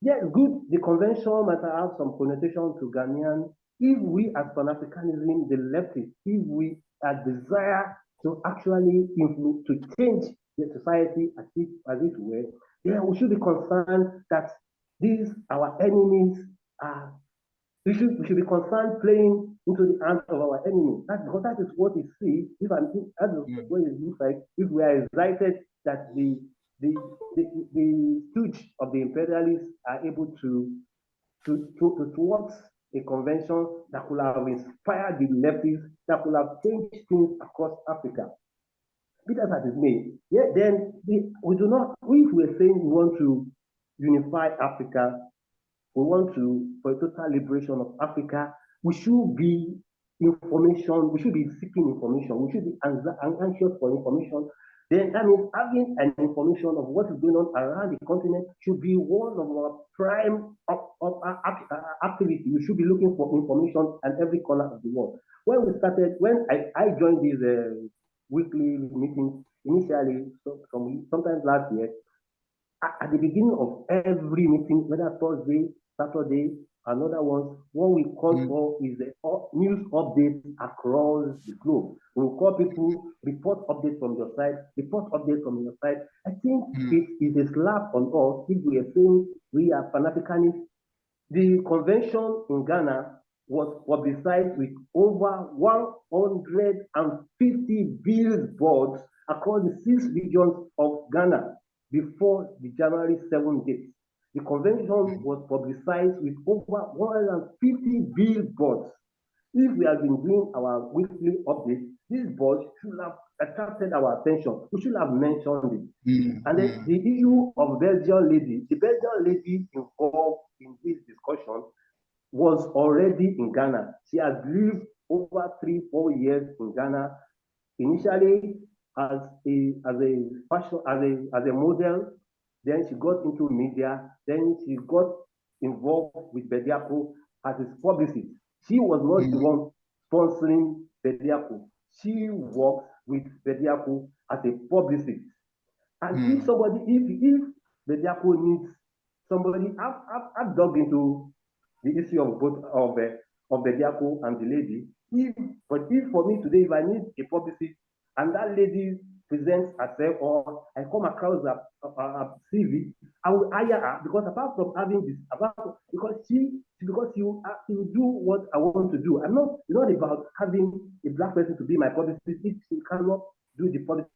Yes, good, the convention might have some connotation to Ghanaian. If we as Pan-Africanism, the leftists, if we desire to actually influence, to change the society as it were, then we should be concerned that these, our enemies, we should be concerned playing into the hands of our enemies. Because that is what we see. That is what it looks like. If we are excited that the stooge of the imperialists are able to towards a convention that could have inspired the leftists, that could have changed things across Africa. Be that as it may, then we do not, if we're saying we want to unify Africa, we want to, for a total liberation of Africa, we should be information, we should be seeking information, we should be anxious for information. Then that means having an information of what is going on around the continent should be one of our prime activity. We should be looking for information at every corner of the world. When I joined these weekly meetings initially, sometimes last year, at the beginning of every meeting, whether Thursday, Saturday, Another one, what we call for is the news updates across the globe. We call people, report updates from your side, report updates from your side. I think it is a slap on us if we are saying we are Pan-Africanists. The convention in Ghana was publicized with over 150 billboards across the 6 regions of Ghana before the January 7th date. The convention was publicized with over 150 billboards. If we have been doing our weekly updates, this board should have attracted our attention. We should have mentioned it. And then the issue of Belgian lady, the Belgian lady involved in this discussion was already in Ghana. She has lived over 3-4 years in Ghana, initially as a model. Then she got into media. Then she got involved with Bediako as his publicist. She was not the one sponsoring Bediako. She worked with Bediako as a publicist. And if Bediako needs somebody, I've dug into the issue of both of Bediako and the lady. But if for me today, if I need a publicist and that lady presents herself, or I come across a CV, I will hire her, because apart from having this, because she will do what I want to do. I'm not, it's not about having a black person to be my publicist if she cannot do the politics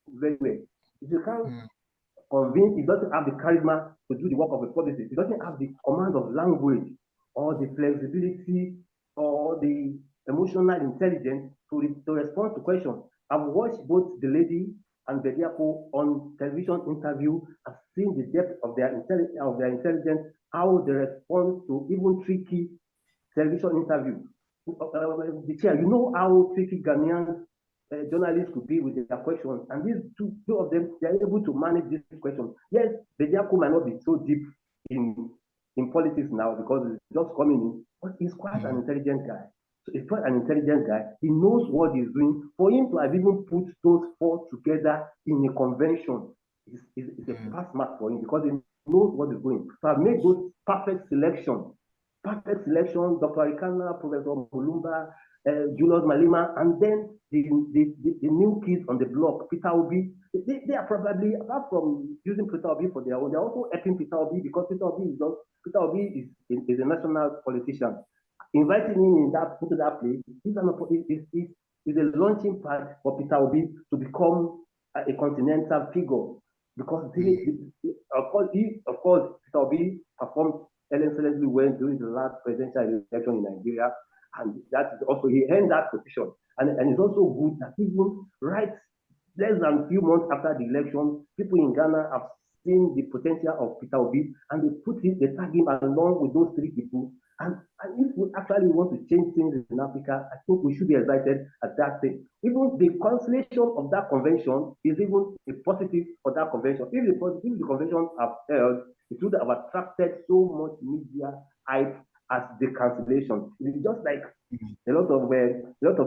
very well. If you can't convince, it doesn't have the charisma to do the work of a publicist. It doesn't have the command of language or the flexibility or the emotional intelligence to respond to questions. I've watched both the lady and Bediako on television interview. I've seen the depth of their intelligence, how they respond to even tricky television interviews. The chair, you know how tricky Ghanaian journalists could be with their questions, and these two of them, they are able to manage these questions. Yes, Bediako might not be so deep in politics now because it's just coming in, but he's quite an intelligent guy. So he's quite an intelligent guy. He knows what he's doing. For him to have even put those four together in a convention is a pass mark for him, because he knows what he's doing. So I've made those perfect selection. Dr. Ikana, Professor Mulumba, Julius Malema, and then the new kids on the block, Peter Obi. They are probably, apart from using Peter Obi for their own, they're also helping Peter Obi, because Peter Obi is a national politician. Inviting him into that place is a launching pad for Peter Obi to become a continental figure, because of course, Peter Obi performed excellently well during the last presidential election in Nigeria, and that is also, he earned that position. And it's also good that even right less than a few months after the election, people in Ghana have seen the potential of Peter Obi, and they tag him along with those three people. And if we actually want to change things in Africa, I think we should be excited at that stage. Even the cancellation of that convention is even a positive for that convention. If the convention have held, it would have attracted so much media hype as the cancellation. It's just like a lot of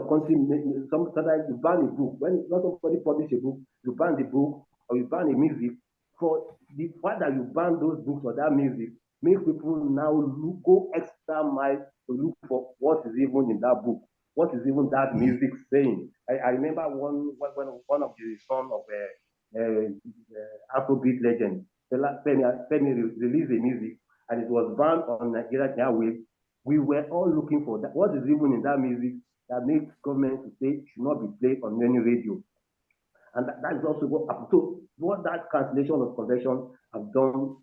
countries. Sometimes you ban a book. When not somebody publish a book, you ban the book or you ban the music. For the fact that you ban those books or that music, make people now go extra mile to look for what is even in that book, what is even that music saying. I remember one of the son of Afrobeat legend, Femi released a music, and it was banned on Nigeria Airwaves. We were all looking for that. What is even in that music that makes government to say it should not be played on any radio? And that is also what that cancellation of convention have done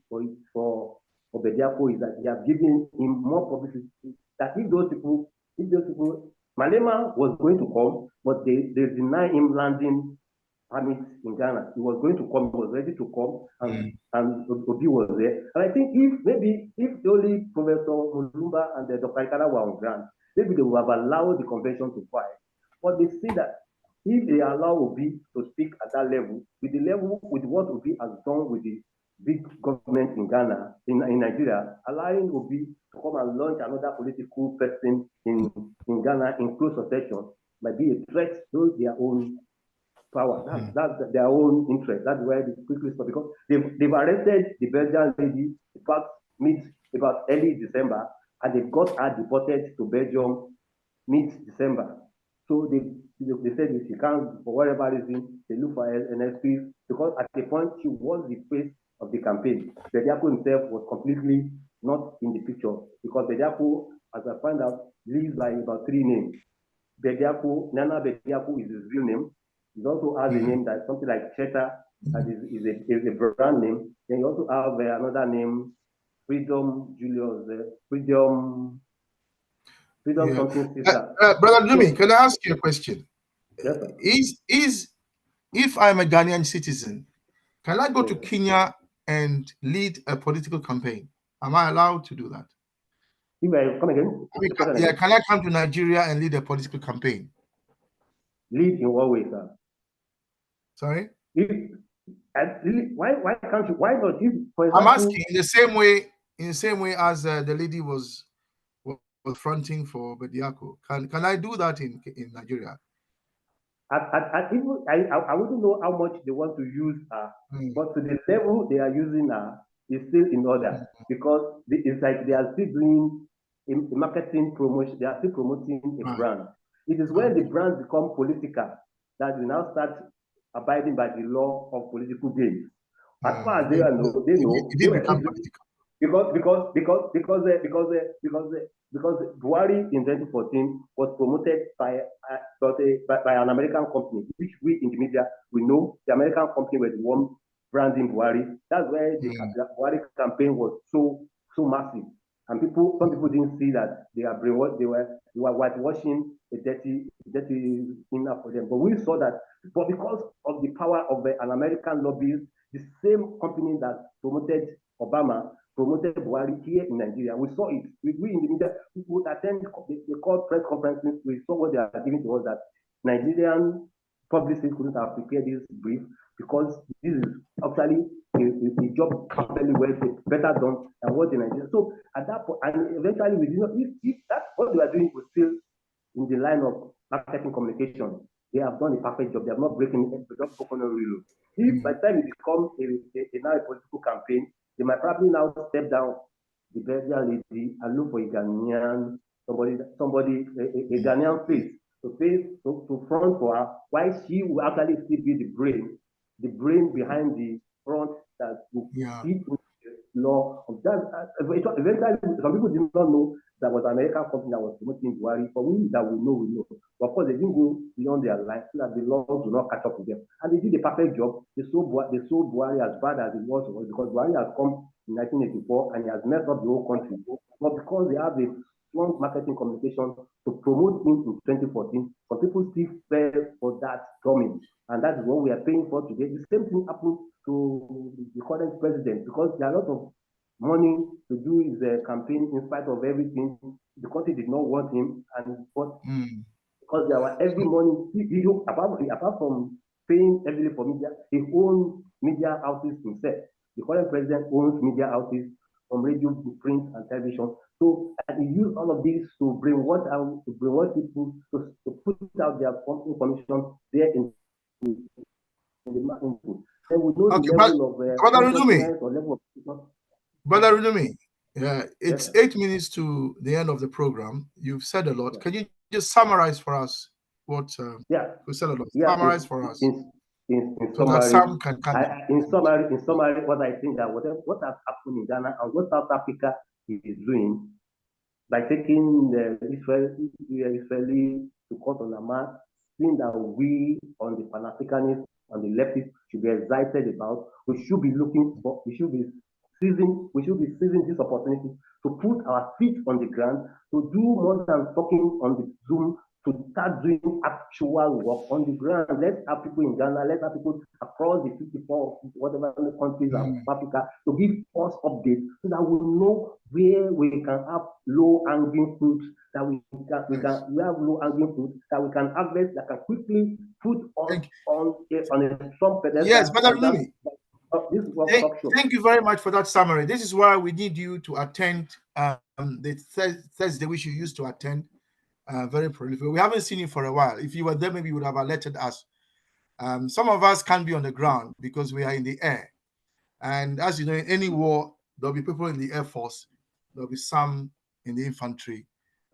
for Bediako, is that they have given him more publicity. That if those people, Malema was going to come, but they deny him landing permits in Ghana. He was going to come, he was ready to come, and Obi was there. And I think if only Professor Mulumba and Dr. Ikana were on ground, maybe they would have allowed the convention to quiet. But they see that if they allow Obi to speak at that level, with what Obi has done with the big government in Ghana, in Nigeria, allowing Obi to come and launch another political person in Ghana in close succession might be a threat to their own power. That's their own interest. That's why they quickly stop, because they've arrested the Belgian lady, in fact, about early December, and they got her deported to Belgium mid-December. So they said if she can't, for whatever reason, they look for an excuse, because at the point she was the face of the campaign. Bediako himself was completely not in the picture, because Bediako, as I find out, lives by about 3 names. Bediako, Nana Bediako is his real name. He also has a name that's something like Cheta, that is a brand name. Then you also have another name, Freedom Julius, Freedom something sister. Brother Lumi, can I ask you a question? Yes, sir. If I'm a Ghanaian citizen, can I go to Yes, sir. Kenya and lead a political campaign? Am I allowed to do that? If I come again, Yeah, can I come to Nigeria and lead a political campaign? lead in what way, sir? Sorry? Why can't you? Why not? If, for I'm example, asking in the same way as the lady was fronting for Bediako. Can I do that in Nigeria? I wouldn't know how much they want to use her, but to the level they are using her is still in order, because it's like they are still doing a marketing promotion. They are still promoting a brand. It is when the brands become political that we now start abiding by the law of political gains. As far as they know, they were still because Buhari in 2014 was promoted by an American company, which we in the media we know the American company was the one branding Buhari. That's why the Buhari campaign was so massive, and some people didn't see that they are brainwashed. They were whitewashing a dirty thing for them. But we saw that, but because of the power of an American lobbyist, the same company that promoted Obama promoted Buhari here in Nigeria. We saw it. We in the media, we would attend the called press conferences. We saw what they are giving to us, that Nigerian publicists couldn't have prepared this brief, because this is actually a job very well, better done than what the Nigerian. So at that point, and eventually we did not, if that's what they are doing was still in the line of marketing communication, they have done a perfect job. They have not broken any rule. If by the time it becomes now a political campaign, they might probably now step down the Belgian lady and look for a Ghanaian, a Ghanaian face to front for her, while she will actually still be the brain behind the front that will feed law of that. Eventually, some people did not know that was an American company that was promoting Buhari. For we that we know. But of course, they didn't go beyond their line so that the laws do not catch up with them. And they did a perfect job. They sold Buhari as bad as it was, because Buhari has come in 1984 and he has messed up the whole country. But because they have a strong marketing communication to promote him in 2014, but people still fell for that coming. And that is what we are paying for today. The same thing happened to the current president, because there are a lot of money to do his campaign in spite of everything. The country did not want him, and because there were every money, apart from paying heavily for media, he owns media houses himself. The current president owns media houses, from radio to print and television. So he used all of this to brainwash people, to put out their information there in the market. Then we know the level of Brother Rudumi, it's 8 minutes to the end of the program. You've said a lot. Can you just summarize for us what you said a lot? Summarize for us. In so that some can come in summary, what I think that what has happened in Ghana and what South Africa is doing by taking the Israeli to court on Hamas, thing that we on the Pan-Africanists, on the leftists should be excited about. We should be seizing this opportunity to put our feet on the ground, to do more than talking on the Zoom, to start doing actual work on the ground. Let's have people in Ghana, let's have people across the 54 whatever countries of Africa to give us updates, so that we know where we can have low-hanging fruits, that we have low-hanging fruits that we can harvest, that can quickly put us on a strong pedestal. Yes, Brother Lumi. Thank you very much for that summary. This is why we need you to attend the Thursday, which you used to attend very prolific. We haven't seen you for a while. If you were there, maybe you would have alerted us. Some of us can't be on the ground because we are in the air. And as you know, in any war, there'll be people in the Air Force There'll be some in the infantry.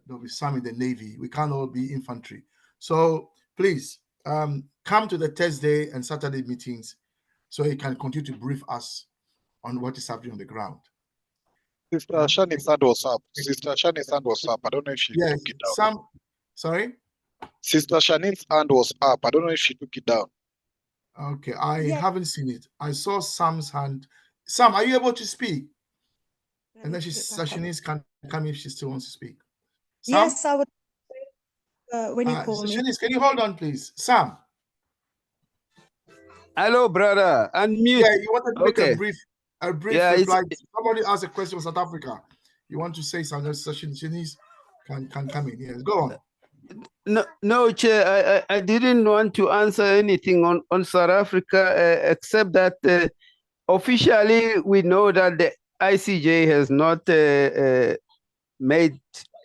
There'll be some in the Navy. We can't all be infantry. So please come to the Thursday and Saturday meetings so you can continue to brief us on what is happening on the ground. Sister Shani's hand was up. Sister Shani's hand was up. I don't know if she took it down. Sorry? Sister Shani's hand was up. I don't know if she took it down. Okay, I haven't seen it. I saw Sam's hand. Sam, are you able to speak? And then Shanice can come if she still wants to speak. Sam? Yes, I would. When you call me. Shanice, can you hold on, please? Sam. Hello, brother. Unmute. Yeah, you wanted to make a brief reply. Somebody asked a question from South Africa. You want to say something? Shanice can come in. Yes, go on. No, Chair. I didn't want to answer anything on South Africa except that officially we know that the ICJ has not made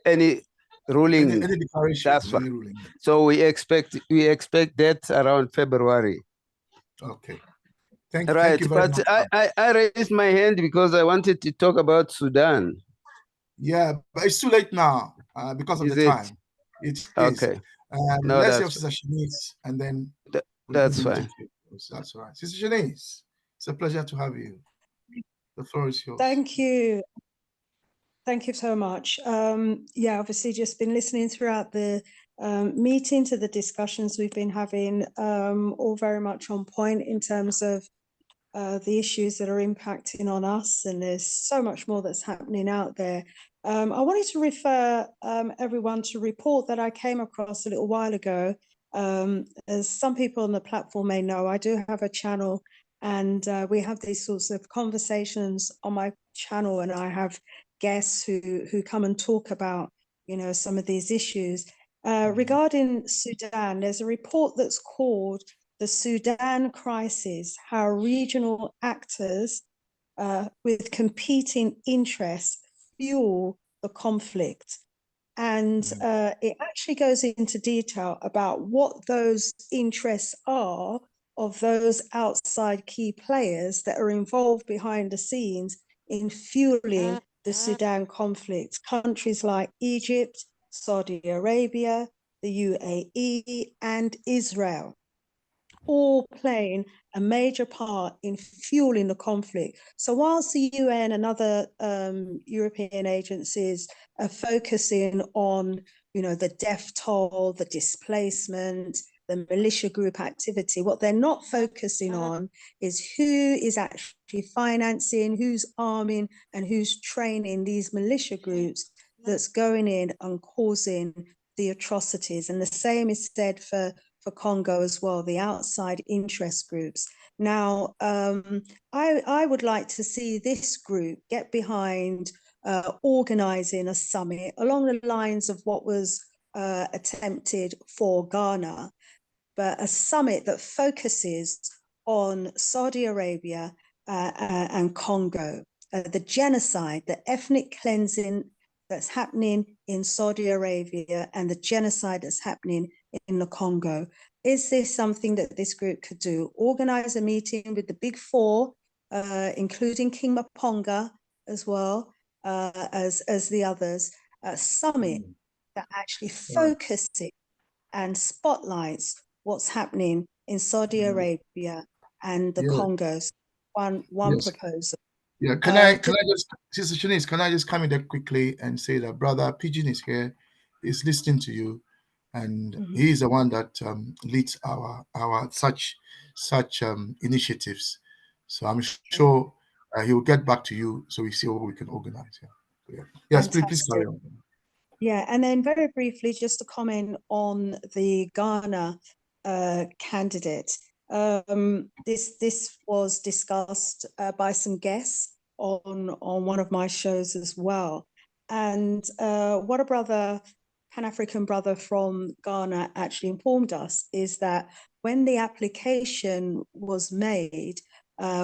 any ruling. Any declaration. That's fine. Ruling. So we expect that around February. Okay. Thank you very much. But I raised my hand because I wanted to talk about Sudan. Yeah, but it's too late now because of the time. It is. Okay. No, let's have Sister Shanice and then that's fine. That's all right. Sister Shanice, it's a pleasure to have you. The floor is yours. Thank you. Thank you so much. Yeah, obviously just been listening throughout the meeting to the discussions we've been having, all very much on point in terms of the issues that are impacting on us, and there's so much more that's happening out there. I wanted to refer everyone to a report that I came across a little while ago. As some people on the platform may know, I do have a channel, and we have these sorts of conversations on my channel, and I have guests who come and talk about, you know, some of these issues. Regarding Sudan, there's a report that's called The Sudan Crisis, How Regional Actors with Competing Interests Fuel the Conflict. And it actually goes into detail about what those interests are of those outside key players that are involved behind the scenes in fueling the Sudan conflict. Countries like Egypt, Saudi Arabia, the UAE, and Israel, all playing a major part in fueling the conflict. So whilst the UN and other European agencies are focusing on, you know, the death toll, the displacement, the militia group activity, what they're not focusing on is who is actually financing, who's arming, and who's training these militia groups that's going in and causing the atrocities. And the same is said for Congo as well, the outside interest groups. Now, I would like to see this group get behind organizing a summit along the lines of what was attempted for Ghana, but a summit that focuses on Saudi Arabia and Congo, the genocide, the ethnic cleansing that's happening in Saudi Arabia and the genocide that's happening in the Congo. Is this something that this group could do? Organize a meeting with the big four, including King Maponga as well as the others, a summit that actually focuses and spotlights what's happening in Saudi Arabia and the Congos. One proposal. Yeah, can I just, Sister Shanice, can I just come in there quickly and say that Brother Pigeon is here, is listening to you, and he is the one that leads our such initiatives. So I'm sure he will get back to you so we see what we can organize. Yeah. Yes, please carry on. Yeah, and then very briefly, just to comment on the Ghana candidate. This was discussed by some guests on one of my shows as well. And what a brother, Pan-African brother from Ghana actually informed us is that when the application was made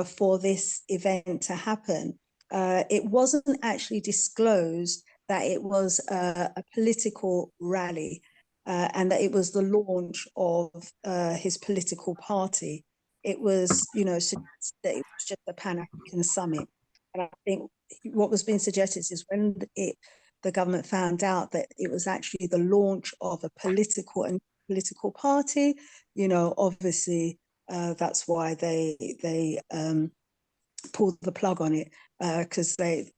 for this event to happen, it wasn't actually disclosed that it was a political rally and that it was the launch of his political party. It was, you know, that it was just a Pan-African summit. And I think what was being suggested is when the government found out that it was actually the launch of a political party, you know, obviously that's why they pulled the plug on it, because they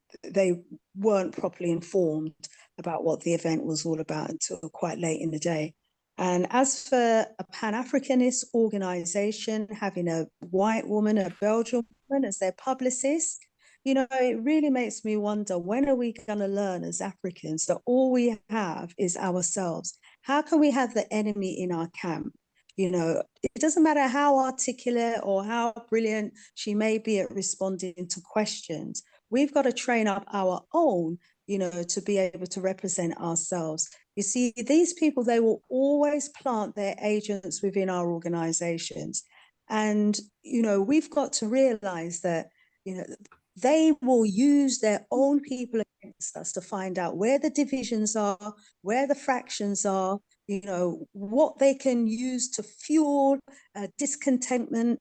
weren't properly informed about what the event was all about until quite late in the day. And as for a Pan-Africanist organization having a white woman, a Belgian woman as their publicist, you know, it really makes me wonder, when are we going to learn as Africans that all we have is ourselves? How can we have the enemy in our camp? You know, it doesn't matter how articulate or how brilliant she may be at responding to questions. We've got to train up our own, you know, to be able to represent ourselves. You see, these people, they will always plant their agents within our organizations. And, you know, we've got to realize that, you know, they will use their own people against us to find out where the divisions are, where the fractions are, you know, what they can use to fuel discontentment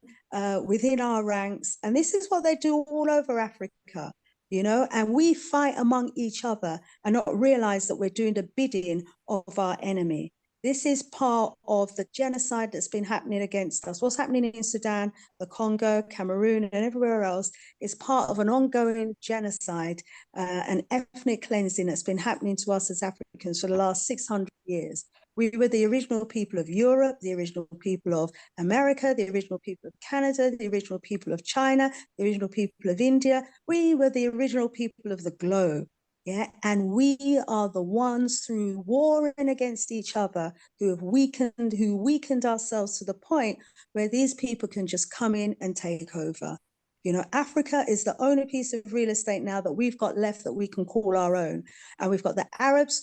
within our ranks. And this is what they do all over Africa, you know, and we fight among each other and not realize that we're doing the bidding of our enemy. This is part of the genocide that's been happening against us. What's happening in Sudan, the Congo, Cameroon, and everywhere else is part of an ongoing genocide and ethnic cleansing that's been happening to us as Africans for the last 600 years. We were the original people of Europe, the original people of America, the original people of Canada, the original people of China, the original people of India. We were the original people of the globe. Yeah, and we are the ones through warring against each other who weakened ourselves to the point where these people can just come in and take over. You know, Africa is the only piece of real estate now that we've got left that we can call our own. And we've got the Arabs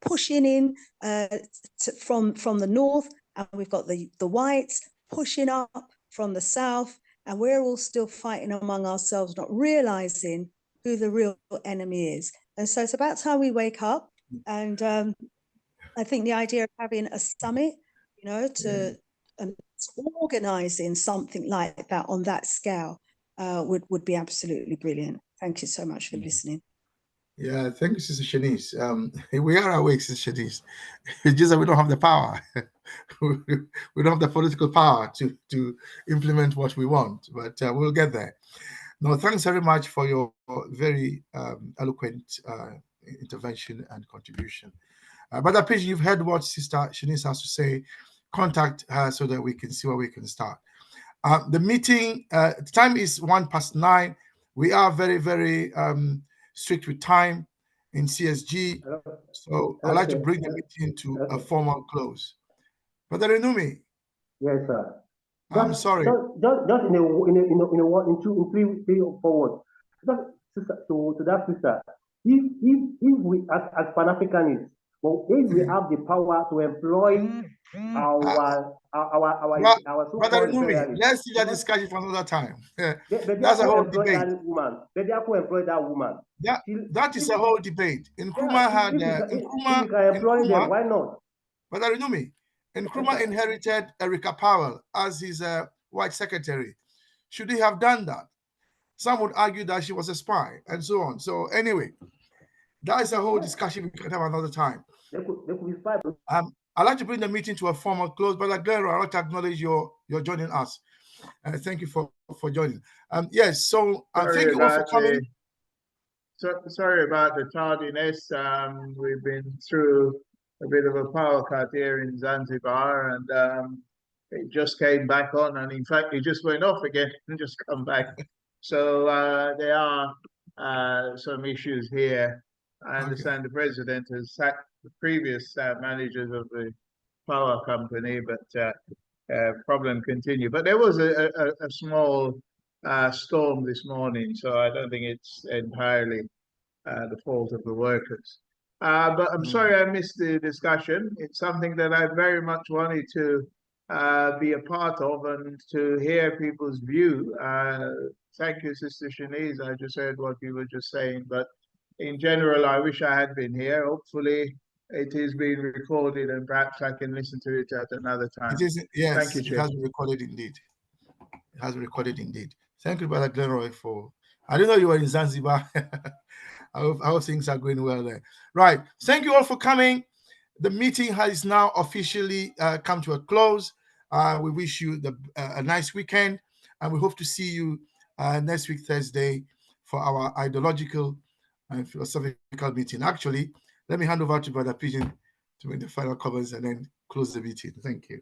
pushing in from the north, and we've got the whites pushing up from the south, and we're all still fighting among ourselves, not realizing who the real enemy is. And so it's about time we wake up. And I think the idea of having a summit, you know, and organizing something like that on that scale would be absolutely brilliant. Thank you so much for listening. Yeah, thank you, Sister Shanice. We are awake, Sister Shanice. It's just that we don't have the power. We don't have the political power to implement what we want, but we'll get there. No, thanks very much for your very eloquent intervention and contribution. Brother Pidge, you've heard what Sister Shanice has to say. Contact her so that we can see where we can start. The meeting, the time is 9:01. We are very, very strict with time in CSG. So I'd like to bring the meeting to a formal close. Brother Enumi. Yes, sir. I'm sorry. Just in three or four words. Just to that sister, if we as Pan-Africanists, well, if we have the power to employ our Brother Enumi, let's see that discussion for another time. That's a whole debate. Employ that woman. That is a whole debate. Nkrumah had Nkrumah, why not? Brother Enumi, Nkrumah inherited Erika Powell as his white secretary. Should he have done that? Some would argue that she was a spy and so on. So anyway, that is a whole discussion we can have another time. They could be spies. I'd like to bring the meeting to a formal close. Brother Glero, I'd like to acknowledge your joining us. Thank you for joining. Yes, so thank you all for coming. Sorry about the tardiness. We've been through a bit of a power cut here in Zanzibar, and it just came back on, and in fact it just went off again and just come back. So there are some issues here. I understand the president has sacked the previous managers of the power company, but problem continue. But there was a small storm this morning, so I don't think it's entirely the fault of the workers. But I'm sorry I missed the discussion. It's something that I very much wanted to be a part of and to hear people's view. Thank you, Sister Shanice. I just heard what you were just saying, but in general, I wish I had been here. Hopefully, it is being recorded and perhaps I can listen to it at another time. It is, yes, thank you, it has been recorded indeed. It has been recorded indeed. Thank you, Brother Glenroy, for I didn't know you were in Zanzibar. I hope things are going well there. Right. Thank you all for coming. The meeting has now officially come to a close. We wish you a nice weekend, and we hope to see you next week, Thursday, for our ideological and philosophical meeting. Actually, let me hand over to Brother Pigeon to make the final comments and then close the meeting. Thank you.